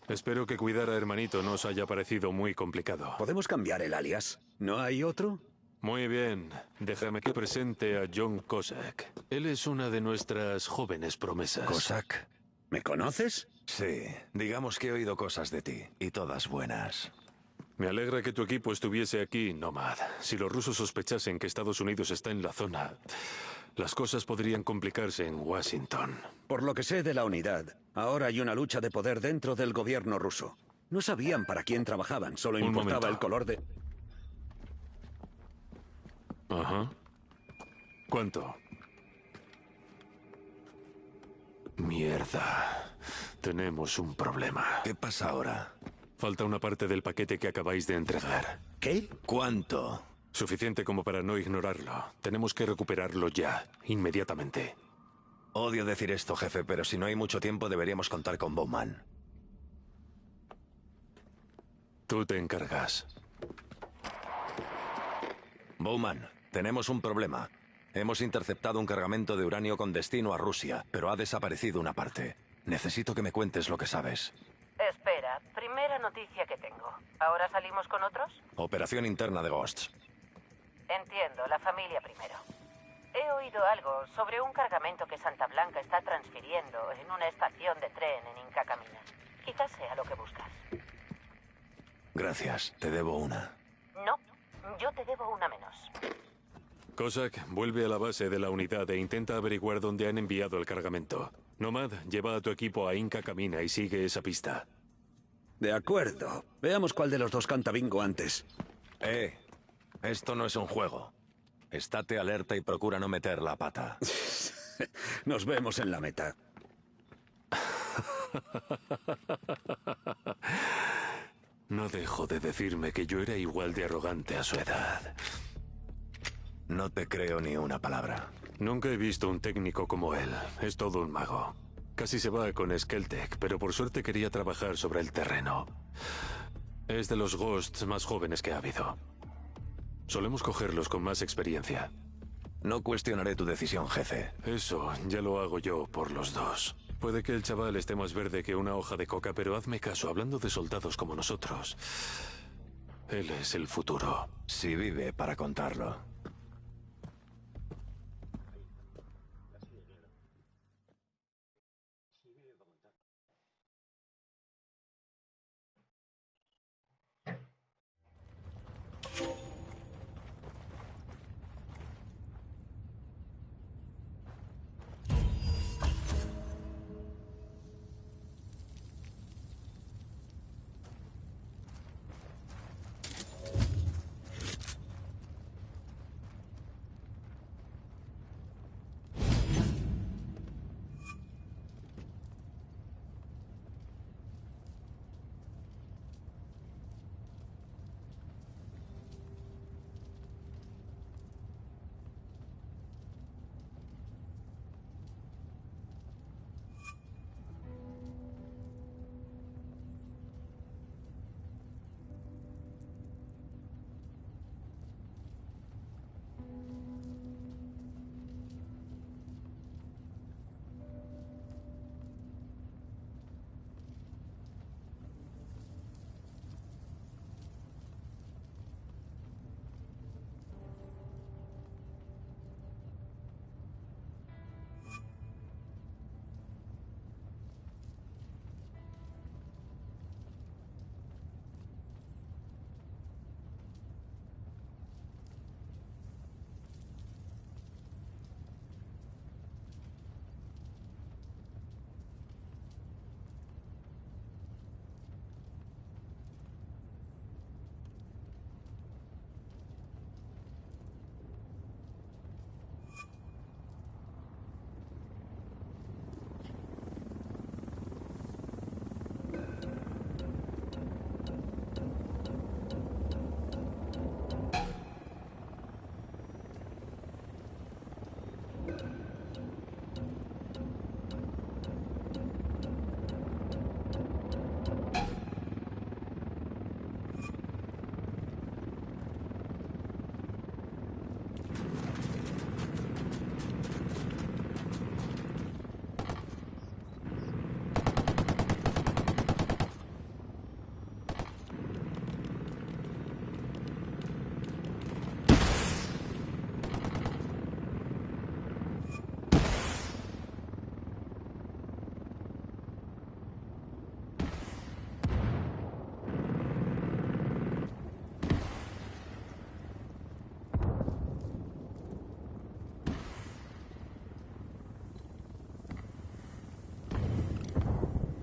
Espero que cuidar a hermanito no os haya parecido muy complicado. ¿Podemos cambiar el alias? ¿No hay otro? Muy bien. Déjame que presente a John Cossack. Él es una de nuestras jóvenes promesas. ¿Cossack? ¿Me conoces? Sí. Digamos que he oído cosas de ti. Y todas buenas. Me alegra que tu equipo estuviese aquí, Nomad. Si los rusos sospechasen que Estados Unidos está en la zona, las cosas podrían complicarse en Washington. Por lo que sé de la unidad, ahora hay una lucha de poder dentro del gobierno ruso. No sabían para quién trabajaban, solo Un importaba momento. el color de... Ajá. ¿Cuánto? Mierda. Tenemos un problema. ¿Qué pasa ahora? Falta una parte del paquete que acabáis de entregar. ¿Qué? ¿Cuánto? Suficiente como para no ignorarlo. Tenemos que recuperarlo ya, inmediatamente. Odio decir esto, jefe, pero si no hay mucho tiempo deberíamos contar con Bowman. Tú te encargas. Bowman, tenemos un problema. Hemos interceptado un cargamento de uranio con destino a Rusia, pero ha desaparecido una parte. Necesito que me cuentes lo que sabes. Espera, primera noticia que tengo. ¿Ahora salimos con otros? Operación interna de Ghosts. Entiendo, la familia primero. He oído algo sobre un cargamento que Santa Blanca está transfiriendo en una estación de tren en Inca Camina. Quizás sea lo que buscas. Gracias, te debo una. No, yo te debo una menos. Cossack, vuelve a la base de la unidad e intenta averiguar dónde han enviado el cargamento. Nomad, lleva a tu equipo a Inca Camina y sigue esa pista. De acuerdo. Veamos cuál de los dos canta bingo antes. Esto no es un juego. Estate alerta y procura no meter la pata. Nos vemos en la meta. No dejo de decirme que yo era igual de arrogante a su edad. No te creo ni una palabra. Nunca he visto un técnico como él. Es todo un mago. Casi se va con Skeltec, pero por suerte quería trabajar sobre el terreno. Es de los Ghosts más jóvenes que ha habido. Solemos cogerlos con más experiencia. No cuestionaré tu decisión, jefe. Eso ya lo hago yo por los dos. Puede que el chaval esté más verde que una hoja de coca, pero hazme caso, hablando de soldados como nosotros. Él es el futuro. Si vive para contarlo.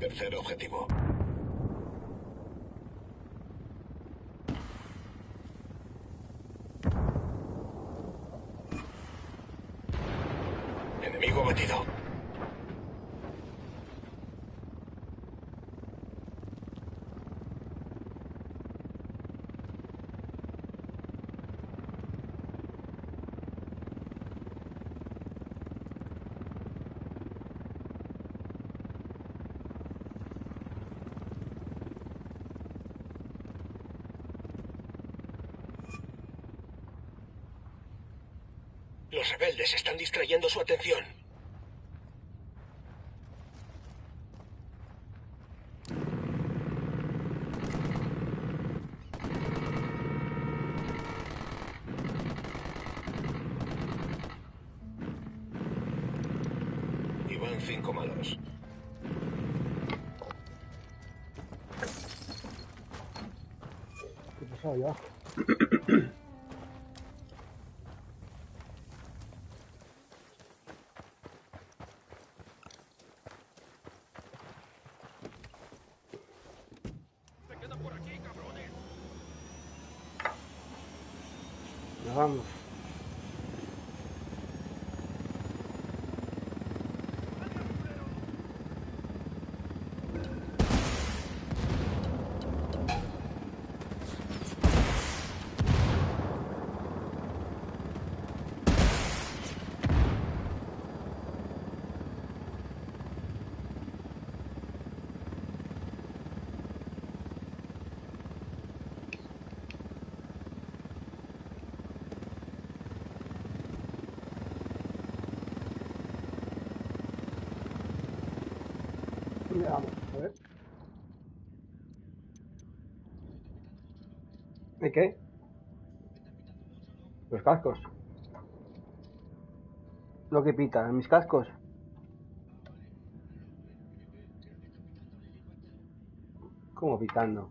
Tercer objetivo. Enemigo batido. Los rebeldes están distrayendo su atención. Y van 5 malos. ¿Qué ha pasado ya? Nos vamos. Vamos, a ver. ¿Y qué? Los cascos. Lo que pita, en mis cascos. ¿Cómo pitando?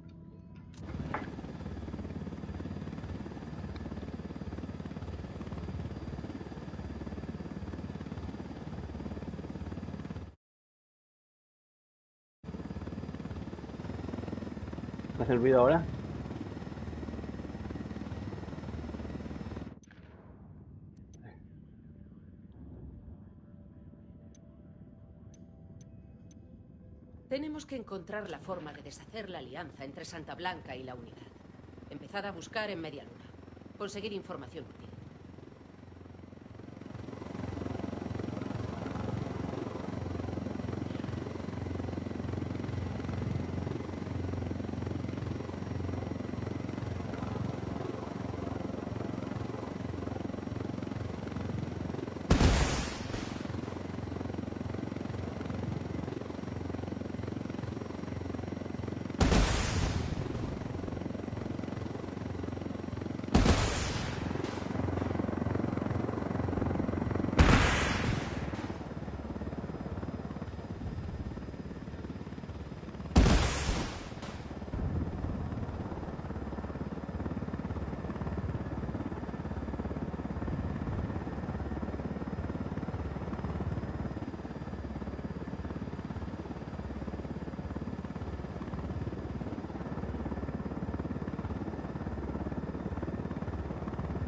¿Me hace el ruido ahora? Tenemos que encontrar la forma de deshacer la alianza entre Santa Blanca y la Unidad. Empezad a buscar en Media Luna. Conseguir información útil.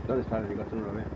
¿Dónde está el helicóptero? No lo veo.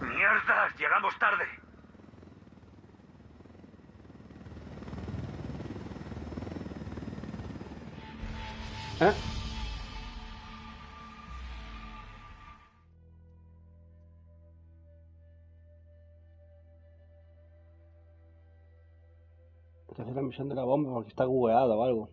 ¡Mierda! ¡Llegamos tarde! ¿Eh? Esta es la misión de la bomba porque está bugueada o algo.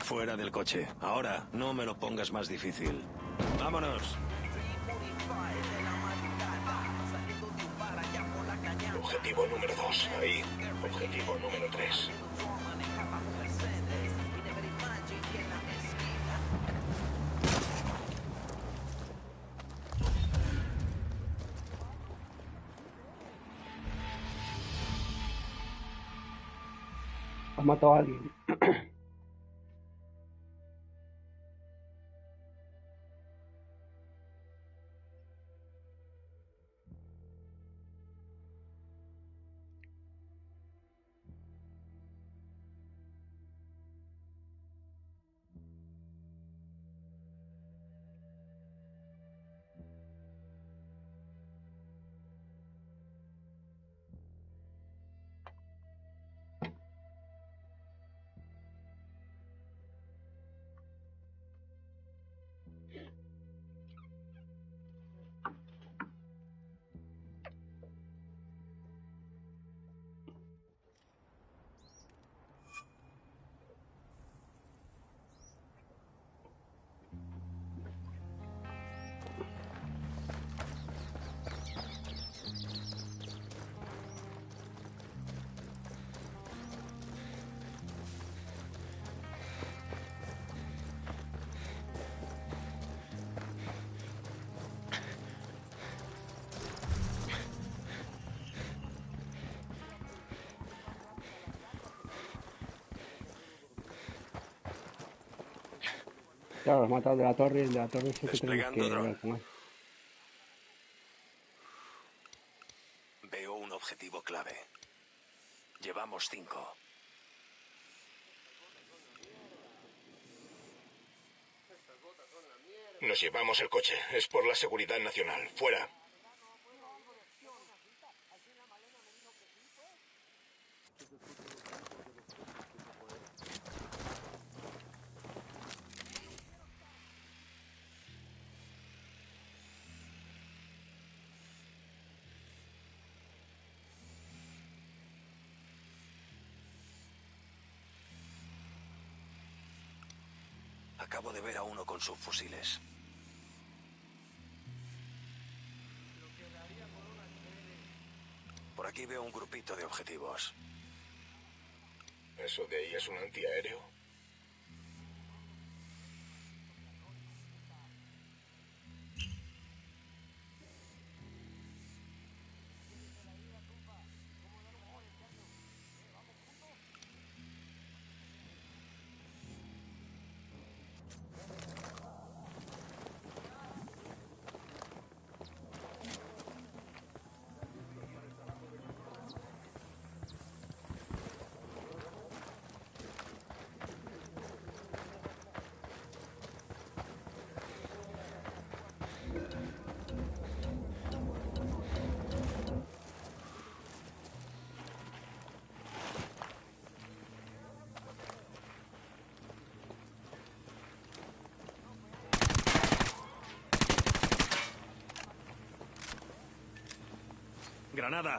Fuera del coche. Ahora, no me lo pongas más difícil. ¡Vámonos! Objetivo número 2, ahí. Objetivo número 3. Has matado a alguien. Claro, los matado de la torre y el de la torre sí que tenemos que hablar con él. Veo un objetivo clave. Llevamos 5. Nos llevamos el coche. Es por la seguridad nacional. Fuera. Acabo de ver a uno con subfusiles. Por aquí veo un grupito de objetivos. ¿Eso de ahí es un antiaéreo? ¡Granada!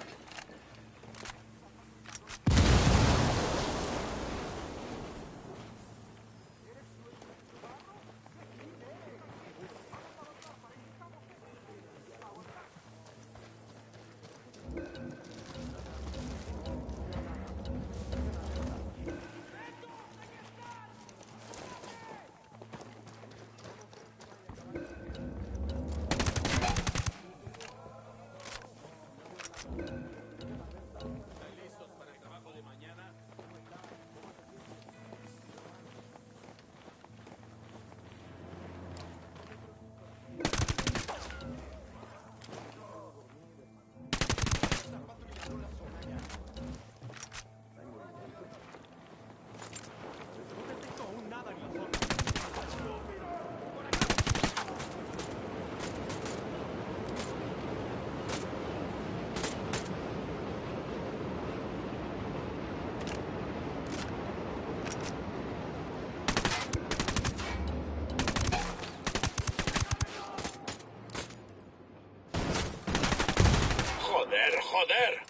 ¡Joder!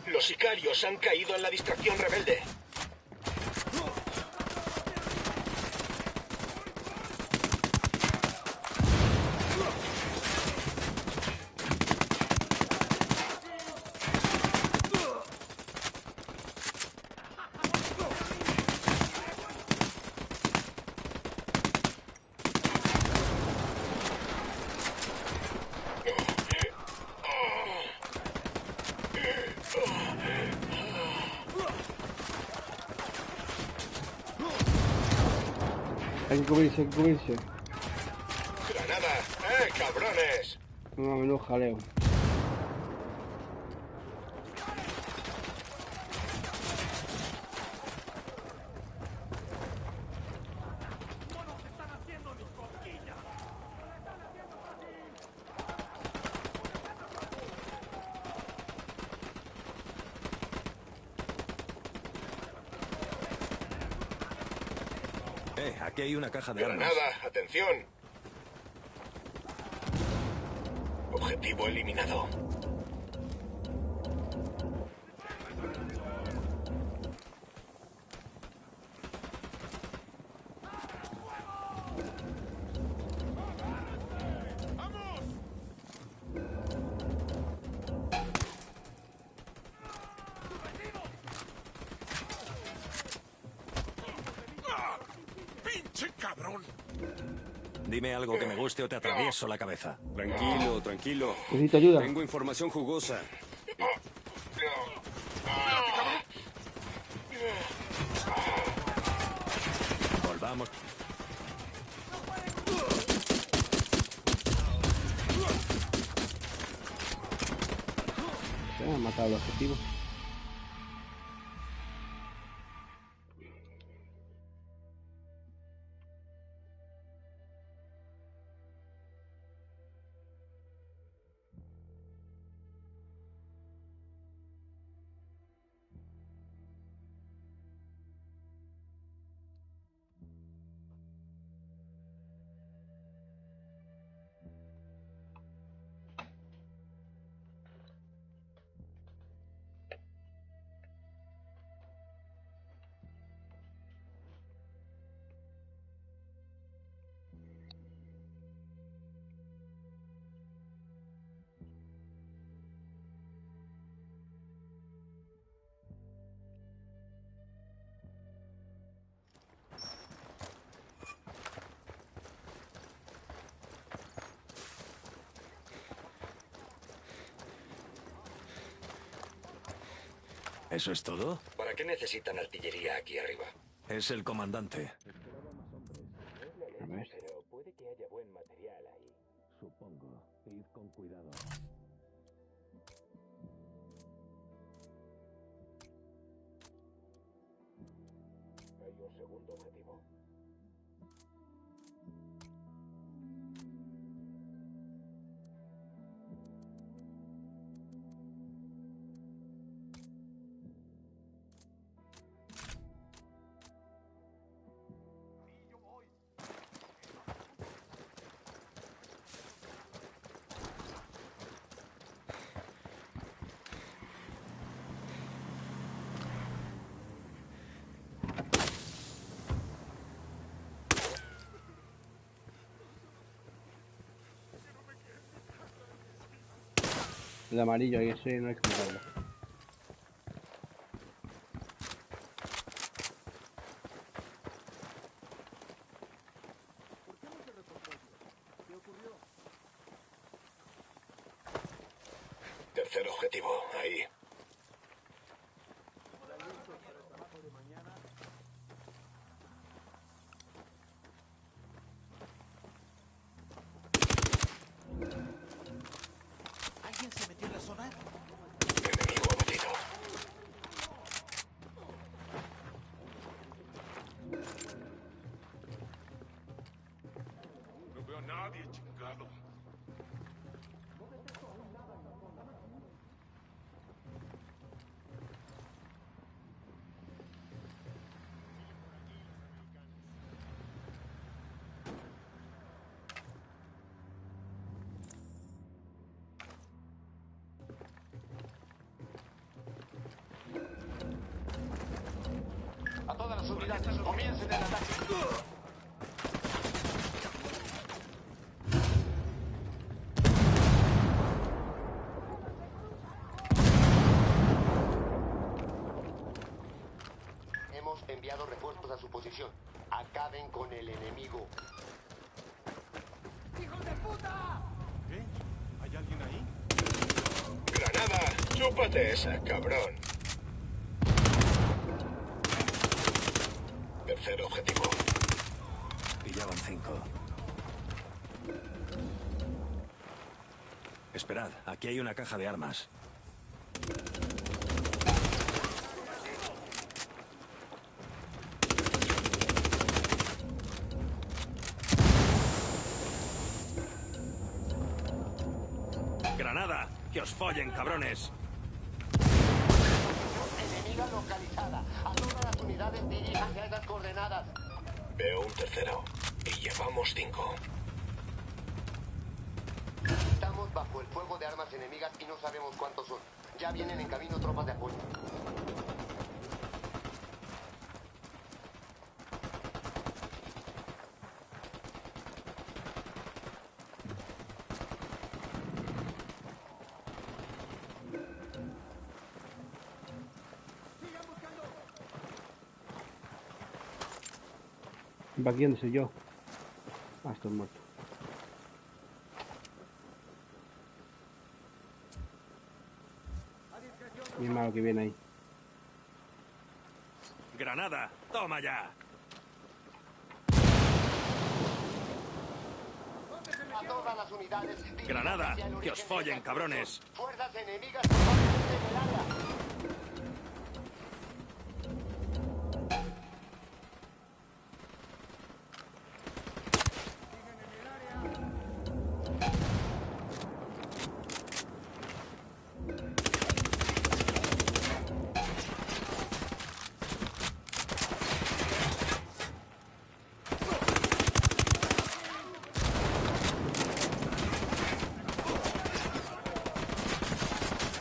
Los sicarios han caído en la distracción rebelde. Hay que cubrirse, hay que cubrirse. ¡Granada! ¡Cabrones! No, menudo jaleo. Aquí hay una caja de armas. Granada, atención. Objetivo eliminado. Dime algo que me guste o te atravieso la cabeza. Tranquilo, tranquilo. Necesito ayuda. Tengo información jugosa. Volvamos. Se han matado el objetivo. ¿Eso es todo? ¿Para qué necesitan artillería aquí arriba? Es el comandante. A ver. segundo objetivo. El amarillo ahí, ese no es explicable. Tercer objetivo, ahí. ¿Alguien se metió en la zona? Enemigo abatido. No veo a nadie, chingado. A todas las unidades, comiencen el ataque. Hemos enviado refuerzos a su posición. Acaben con el enemigo. ¡Hijos de puta! ¿Qué? ¿Hay alguien ahí? ¡Granada! ¡Chúpate esa, cabrón! Tercer objetivo. Pillaban 5. Esperad, aquí hay una caja de armas. ¡Granada! ¡Que os follen, cabrones! Enemiga localizada. A todas las unidades diríjanse a esas coordenadas. Veo un tercero. Y llevamos 5. Estamos bajo el fuego de armas enemigas y no sabemos cuántos son. Ya vienen en camino tropas de apoyo. ¿Va aquí donde soy yo? Ah, estoy muerto. Mi malo que viene ahí. ¡Granada! ¡Toma ya! A todas las unidades. diríjanse ¡Granada! hacia el ¡Que os origen de follen, esa cabrones! explosión. Fuerzas enemigas probablemente en el área.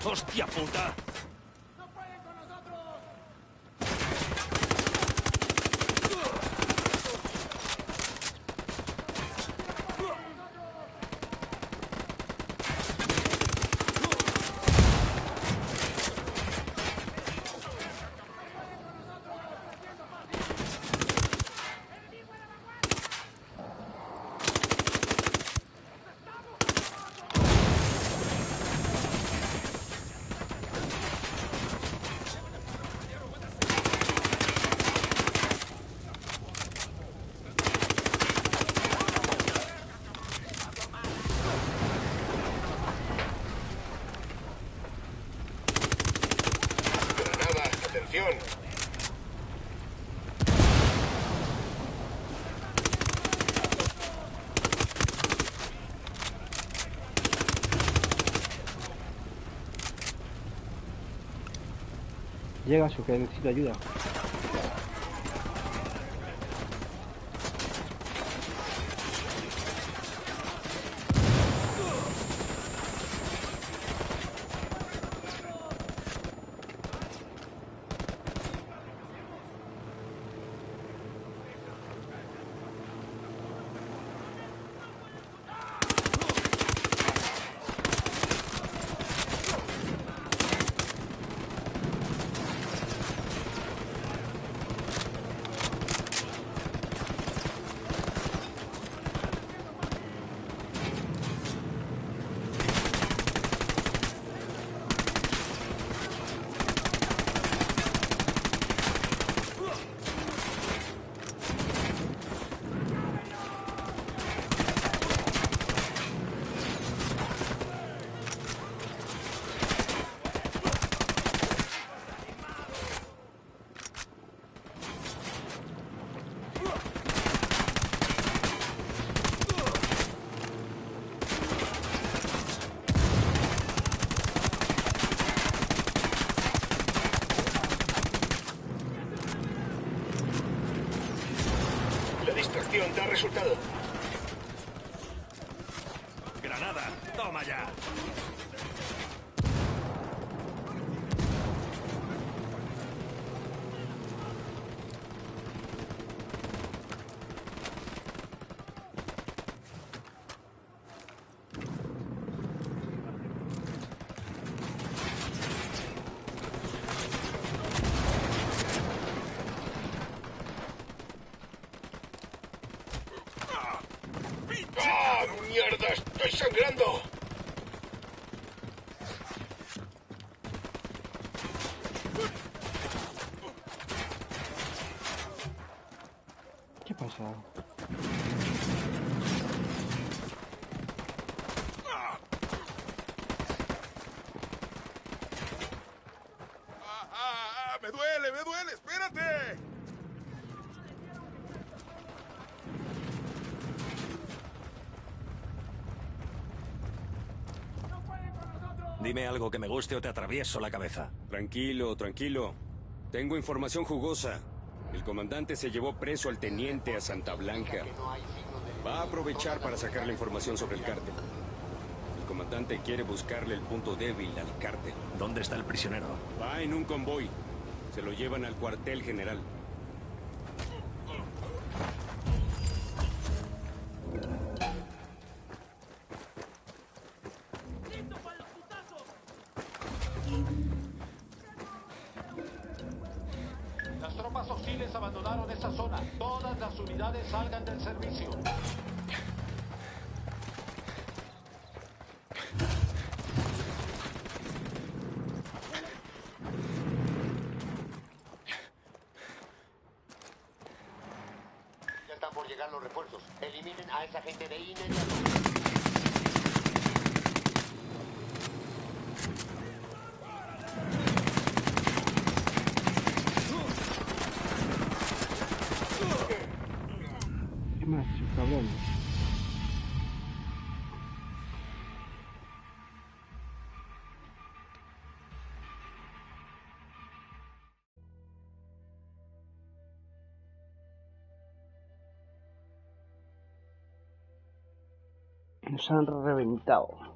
¡Hostia puta! ¡Granada! ¡Atención! Llegas o que necesito ayuda. Da resultado. Granada, toma ya. ¡Ah, mierda! ¡Estoy sangrando! ¿Qué pasa? Me duele! ¡Espérate! Dime algo que me guste o te atravieso la cabeza. Tranquilo, tranquilo. Tengo información jugosa. El comandante se llevó preso al teniente a Santa Blanca. Va a aprovechar para sacar la información sobre el cártel. El comandante quiere buscarle el punto débil al cártel. ¿Dónde está el prisionero? Va en un convoy. Se lo llevan al cuartel general. Las tropas hostiles abandonaron esta zona. Todas las unidades salgan del servicio. Ya están por llegar los refuerzos. Eliminen a esa gente de inmediato. ¿Qué más, cabrón? Nos han reventado.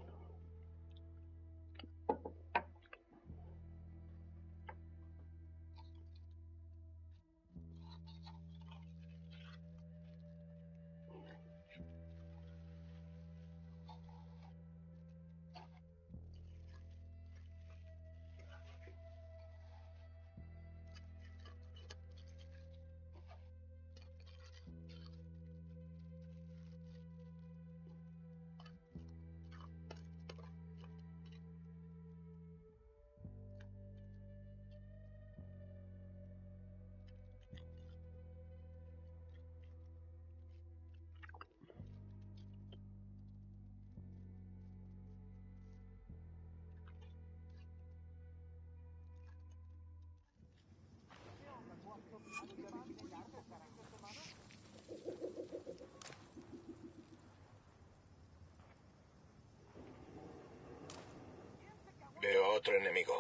Veo a otro enemigo.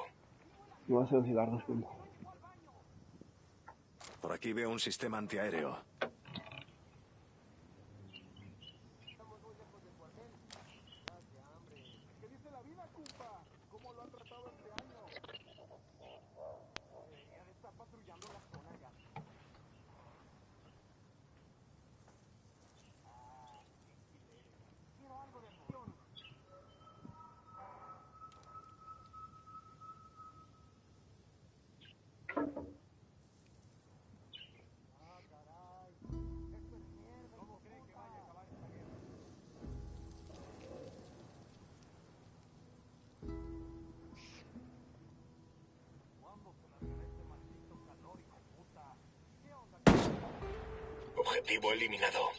Me voy a hacer un cigarro, espera. Por aquí veo un sistema antiaéreo. ¿Qué dice la vida, compa? ¿Cómo lo han tratado este año? Debería de estar patrullando la zona ya. Quiero algo de acción. Ah, caray. Esto es mierda. ¿Cómo cree que vaya a acabar esta guerra? ¿Cuándo se largará este maldito calor, hijo puta? ¿Qué onda? Objetivo eliminado.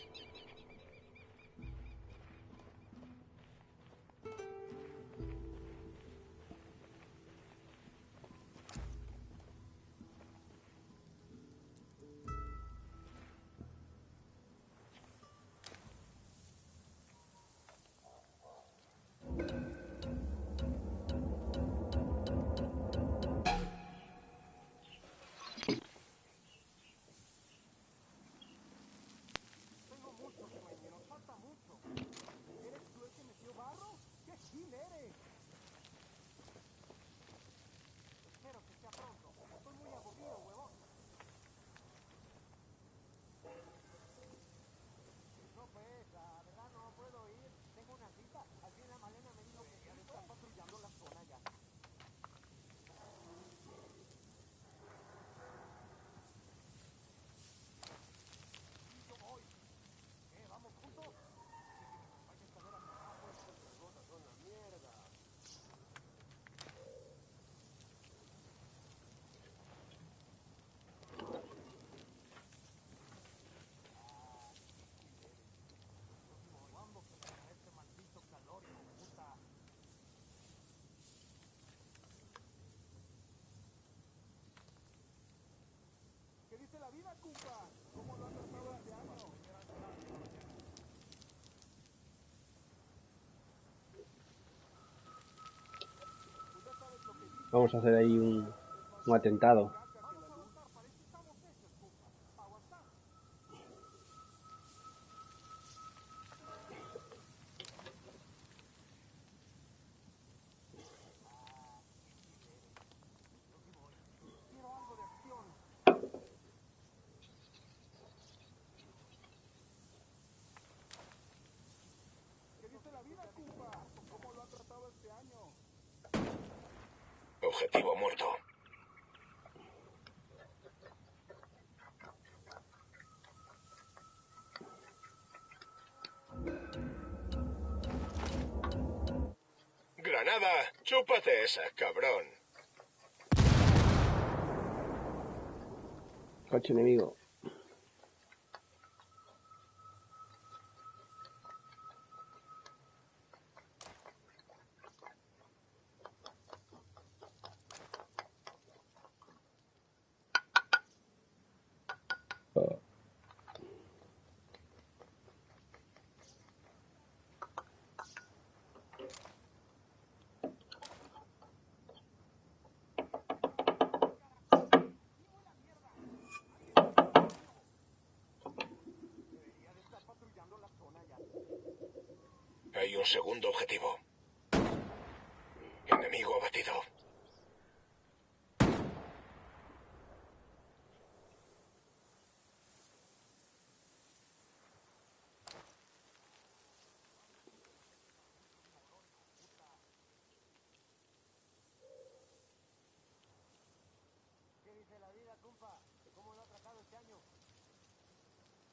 Tengo mucho sueño, nos falta mucho. ¿Eres tú el que metió barro? ¡Qué gil eres! Espero que sea pronto. Estoy muy aburrido, huevón. No, pues, la verdad no puedo ir. Tengo una cita. Al fin la Malena me dijo que ya está patrullando la zona ya. Y yo voy. ¿Qué? ¿Vamos juntos? Vaya a saber a mi papá, pues. Estas cosas son la mierda. ¿Cuándo se largará este maldito calor, hijo puta? ¿Qué dice la vida, compa? ¿Cómo lo han tratado este año? Vamos a hacer ahí un atentado. Quiero algo de acción. ¿Qué dice la vida, compa? ¿Cómo lo han tratado este año? Objetivo muerto. Granada, chúpate esa, cabrón. Coche enemigo. Hay un segundo objetivo. Enemigo abatido. ¿Qué dice la vida, compa? ¿Cómo lo ha tratado este año?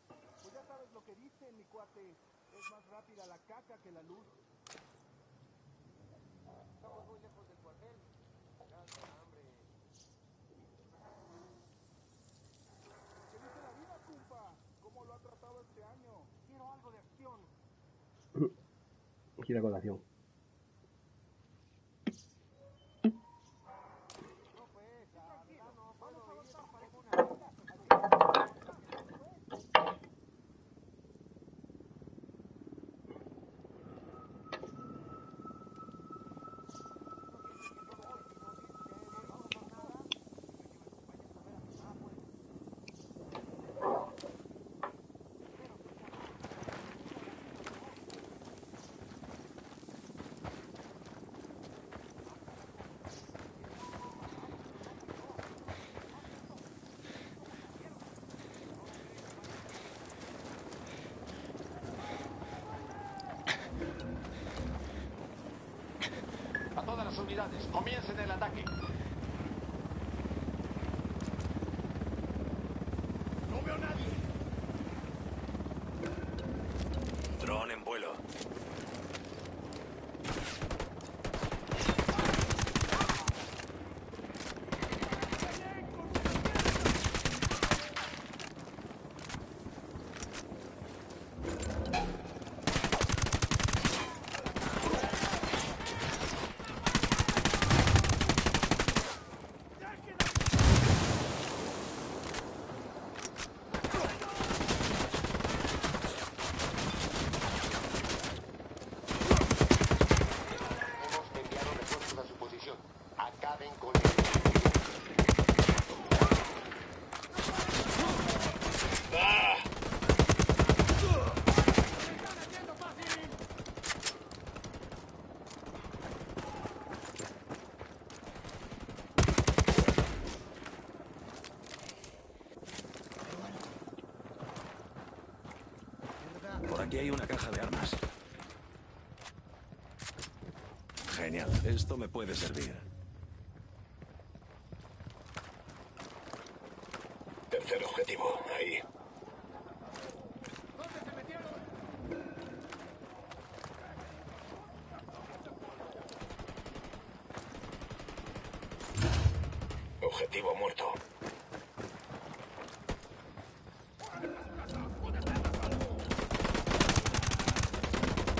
Pues ya sabes lo que dicen, mi cuate. Es más rápida la caca que la luz. Estamos muy lejos del cuartel. Gracias, hambre. ¿Qué dice la vida, compa? ¿Cómo lo ha tratado este año? Quiero algo de acción. Aquí la colación. No, pues, la verdad no puedo ir. Tengo una cita. las unidades. Comiencen el ataque. No veo a nadie. Dron en vuelo. Por aquí hay una caja de armas. Genial, esto me puede servir. Tercer objetivo, ahí. Objetivo muerto.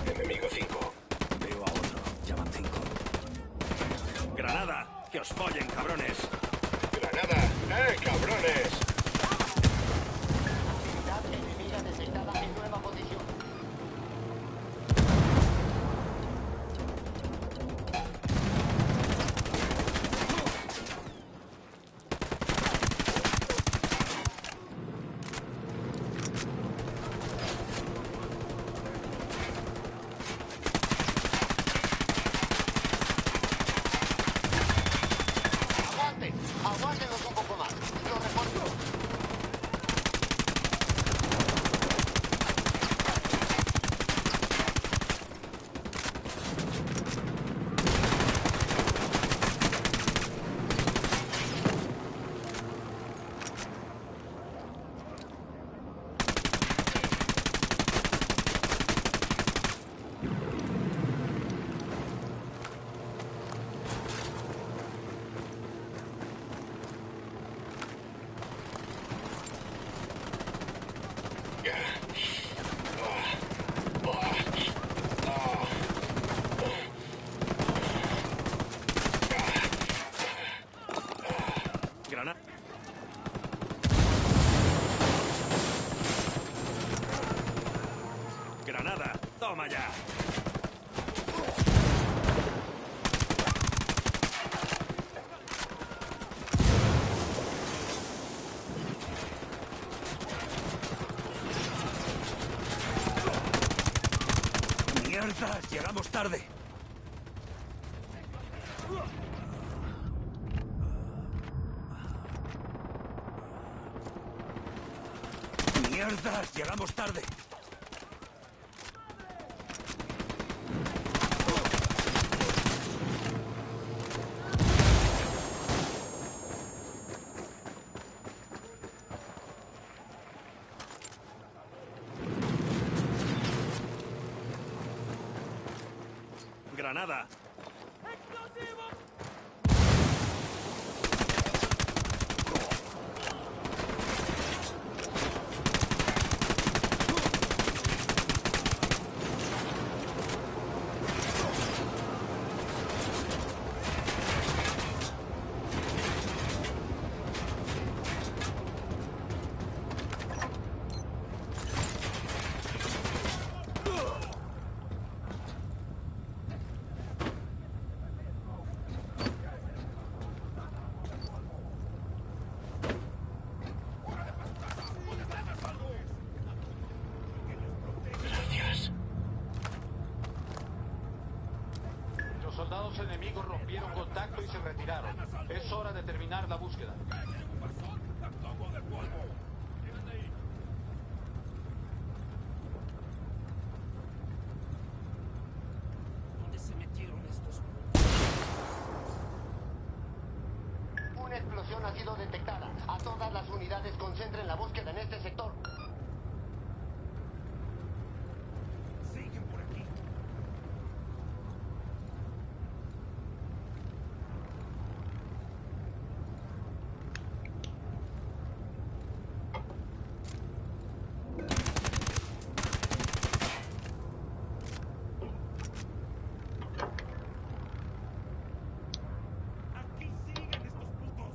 Enemigo 5. Veo a otro. Ya van 5. ¡Granada! ¡Que os follen, cabrones! ¡Granada! Cabrones! Unidad enemiga detectada en nueva posición. Aguántenos un poco más. Lo reporto. Granada. Granada. Toma ya. ¡Mierda! Llegamos tarde. ¡Mierda! Llegamos tarde. Granada. Los soldados enemigos rompieron contacto y se retiraron. Es hora de terminar la búsqueda. ¿Dónde se metieron estos? sido detectada. A todas las unidades concentren la búsqueda en este sector. Siguen por aquí. Aquí siguen estos putos.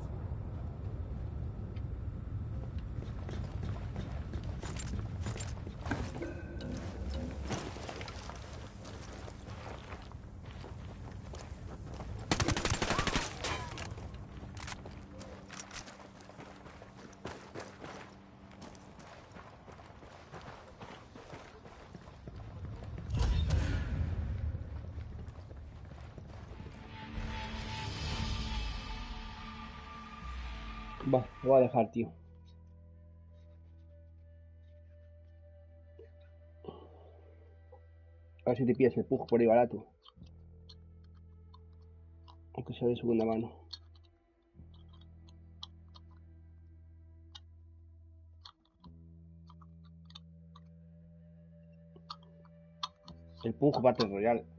Va, lo voy a dejar, tío. A ver si te pillas el Pug por ahí barato. Aunque sea de segunda mano. El Pug Battle Royale.